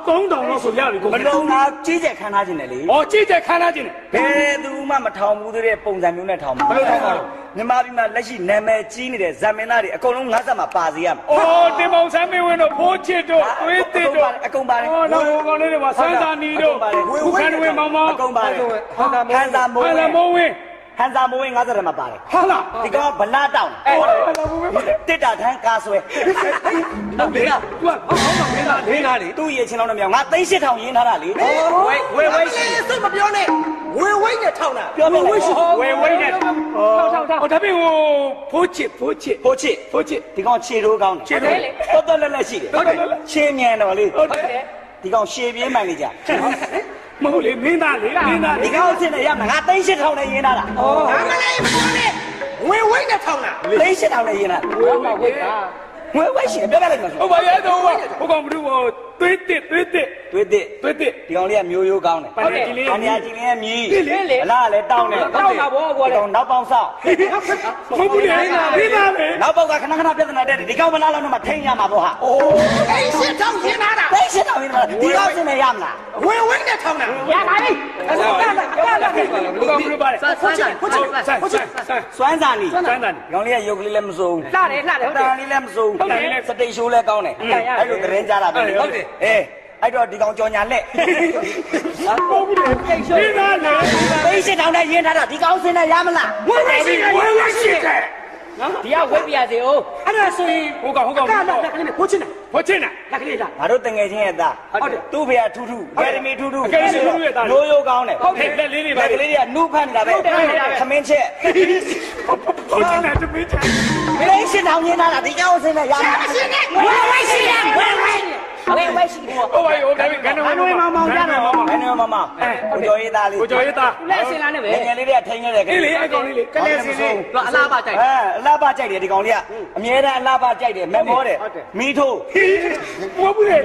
3000လောက်ဆိုရပြီကိုမလုံးငါကြီးကျယ်ခန်းနားခြင်းတယ်လေဩကြီးကျယ်ခန်းနားခြင်းတယ်ဘယ်သူမှမထောင်ဘူးတဲ့ပုံစံမျိုးနဲ့ထောင်မှာဘယ်လိုထောင်မှာမြန်မာပြည်မှာလက်ရှိနာမည်ကြီးနေတဲ့ဇာမင်းသားတွေအကုန်လုံး50မှာပါစေရမှာဩတင်မောင်ဆန်းမင်းဝင်းတို့ဖိုးချစ်တို့သွေးတစ်တို့အကုန်ပါတယ်ဟောတော့ကောင်လေးတွေပါဆန်းစာနီတို့ခုခန်းဝင်းမောင်မောင်အကုန်ပါတယ်ဟန်စာမိုးဝင်းဟန်စာမိုးဝင်း50မှာပါတယ်ဟာလားဒီကောင်ဗလာတောင်းတစ်တာထန်းကားဆွဲဟုတ်တယ်လား तू ဟောင်းမင်းသားလေးကားလေသူ့ရဲ့ချင်းလုံးနဲ့မြောင်ငါ3800ရင်းထားတာလေဝေစိတ်မပြောနဲ့ဝေဝိတ်နဲ့ထောင်းတာပြောပြလိုက်ဝေဝိတ်နဲ့ထောင်းဟောဒါပြင်ဟိုဖိုးချစ်ဒီကောင်ခြေတိုးကောင်းခြေတိုးတော်လက်ရှိတယ်ခြေမြန်တော်လေးဟုတ်တယ်ဒီကောင်ရှည်ပြင်းမှန်နေကြမဟုတ်လေမင်းသားလေဒီကောင်အစ်နဲ့ရမှာငါ3800နဲ့ရင်းထားတာဩမလေးမပြောနဲ့ဝေဝိတ်နဲ့ထောင်းတာ3800နဲ့ရင်းထားဝေဝိတ်ဝေဝိတ်ရှင်ပြောပြလိုက်မှာဟုတ်ပါရဲ့တော့ဟိုကောင်ဘ누구သွေးတစ်ဒီကောင်လေးကမျိုးရိုးကောင်းတယ်ဟုတ်တယ်အညာကြီးလေးကမြည်အလားလည်းတောင်းတယ်တောင်းတာဘောကွာလေနောက်ပေါင်းဆောက်မဟုတ်ဘူးလေပြီးသားပဲနောက်ပေါက်ကခဏပြဿနာတက်တယ်ဒီကောင်မလားလောက်တော့မထိန်ရမှာပေါ့ဟာအိုး3800ရင်းလာတာ3800ရင်းလာတာဒီကောင်စနေရမလားဝင်းနဲ့ထောင်းတာရပါပြီစွမ်းစာနီကောင်လေးကရုပ်ကလေးလည်းမစိုးလှတယ်ဟုတ်တယ်လေးလည်းမစိုးစတိတ်ရှိုးလည်းကောင်းတယ်အဲ့လိုသတင်းကြတာပဲဟုတ်တယ်အဲ့တော့ဒီကောင်ကြော်ညာလက်ဟုတ်ဘူးလေတိတ်ရှိုးပြီးသားလေ3800နဲ့ရင်းထားတာဒီကောင်စင်းနဲ့ရမလားဝဲရှိတယ်နော်ဒီကဝက်ပြရစေဦးအဲ့ဒါဆိုရင်ဟုတ်ကောင်လက်ကလေးနဲ့ဖိုးချင်းတာလက်ကလေးလားငါတို့တငယ်ချင်းရဲ့သားဟုတ်တယ်သူ့ဖေကထူးအကယ်ဒမီထူးရဲ့သားရိုးရိုးကောင်းတယ်ဟုတ်တယ်လက်လေးတွေပဲလက်ကလေးတွေကနူးဖတ်နေတာပဲခမင်းချက်ဖိုးချင်းတာတမင်းချက်မင်းရှင်းအောင်ရင်းလာတာဒီကောင်စင်းနဲ့ရမှာဝဲရှိတယ် ဘယ်ဝဲရှိဘော ဟုတ်ပါရောဒါပေမဲ့ခဏမောင်ကြတော့ ဘယ်နဲ့မမကိုကျော်ရေးသားလေး ကိုကျော်ရေးသား လက်စင်လာနေပဲ ငယ်လေးတွေကထိုင်နေတယ် အေးလေအကောင်လေးကလေးစင်းလေး တော့အလားပါကြိုက် အလားပါကြိုက်တယ်ဒီကောင်လေးကအမြဲတမ်းအလားပါကြိုက်တယ်မမောတယ်မီးထိုး ဘိုးဘူးလေ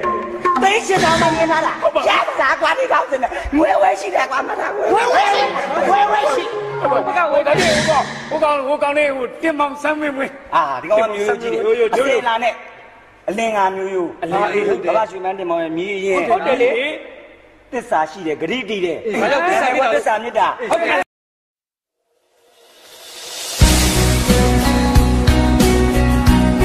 သိချင်တာမှမြင်လာတာရတာကွာဒီကောင်စင်ငွေဝဲရှိတယ်ကွာမသားဝဲဝဲရှိ ဟိုကောင်ဟိုကောင်လေးဟိုတင်မောင်ဆမ်းမင်းမင်း ဒီကောင်ကမျိုးရိုးကြီးတယ်စေလာနဲ့အလင်္ကာမျိုးရိုးအလင်အေးဟုတ်တယ်ဘာရွှေမန်းတင်မောင်ရဲ့မြည်ရင် ဟုတ်တယ်လေ သစ္စာရှိတယ်ဂရိတီးတယ်ဘာလို့သစ္စာမေတ္တာဟုတ်တယ်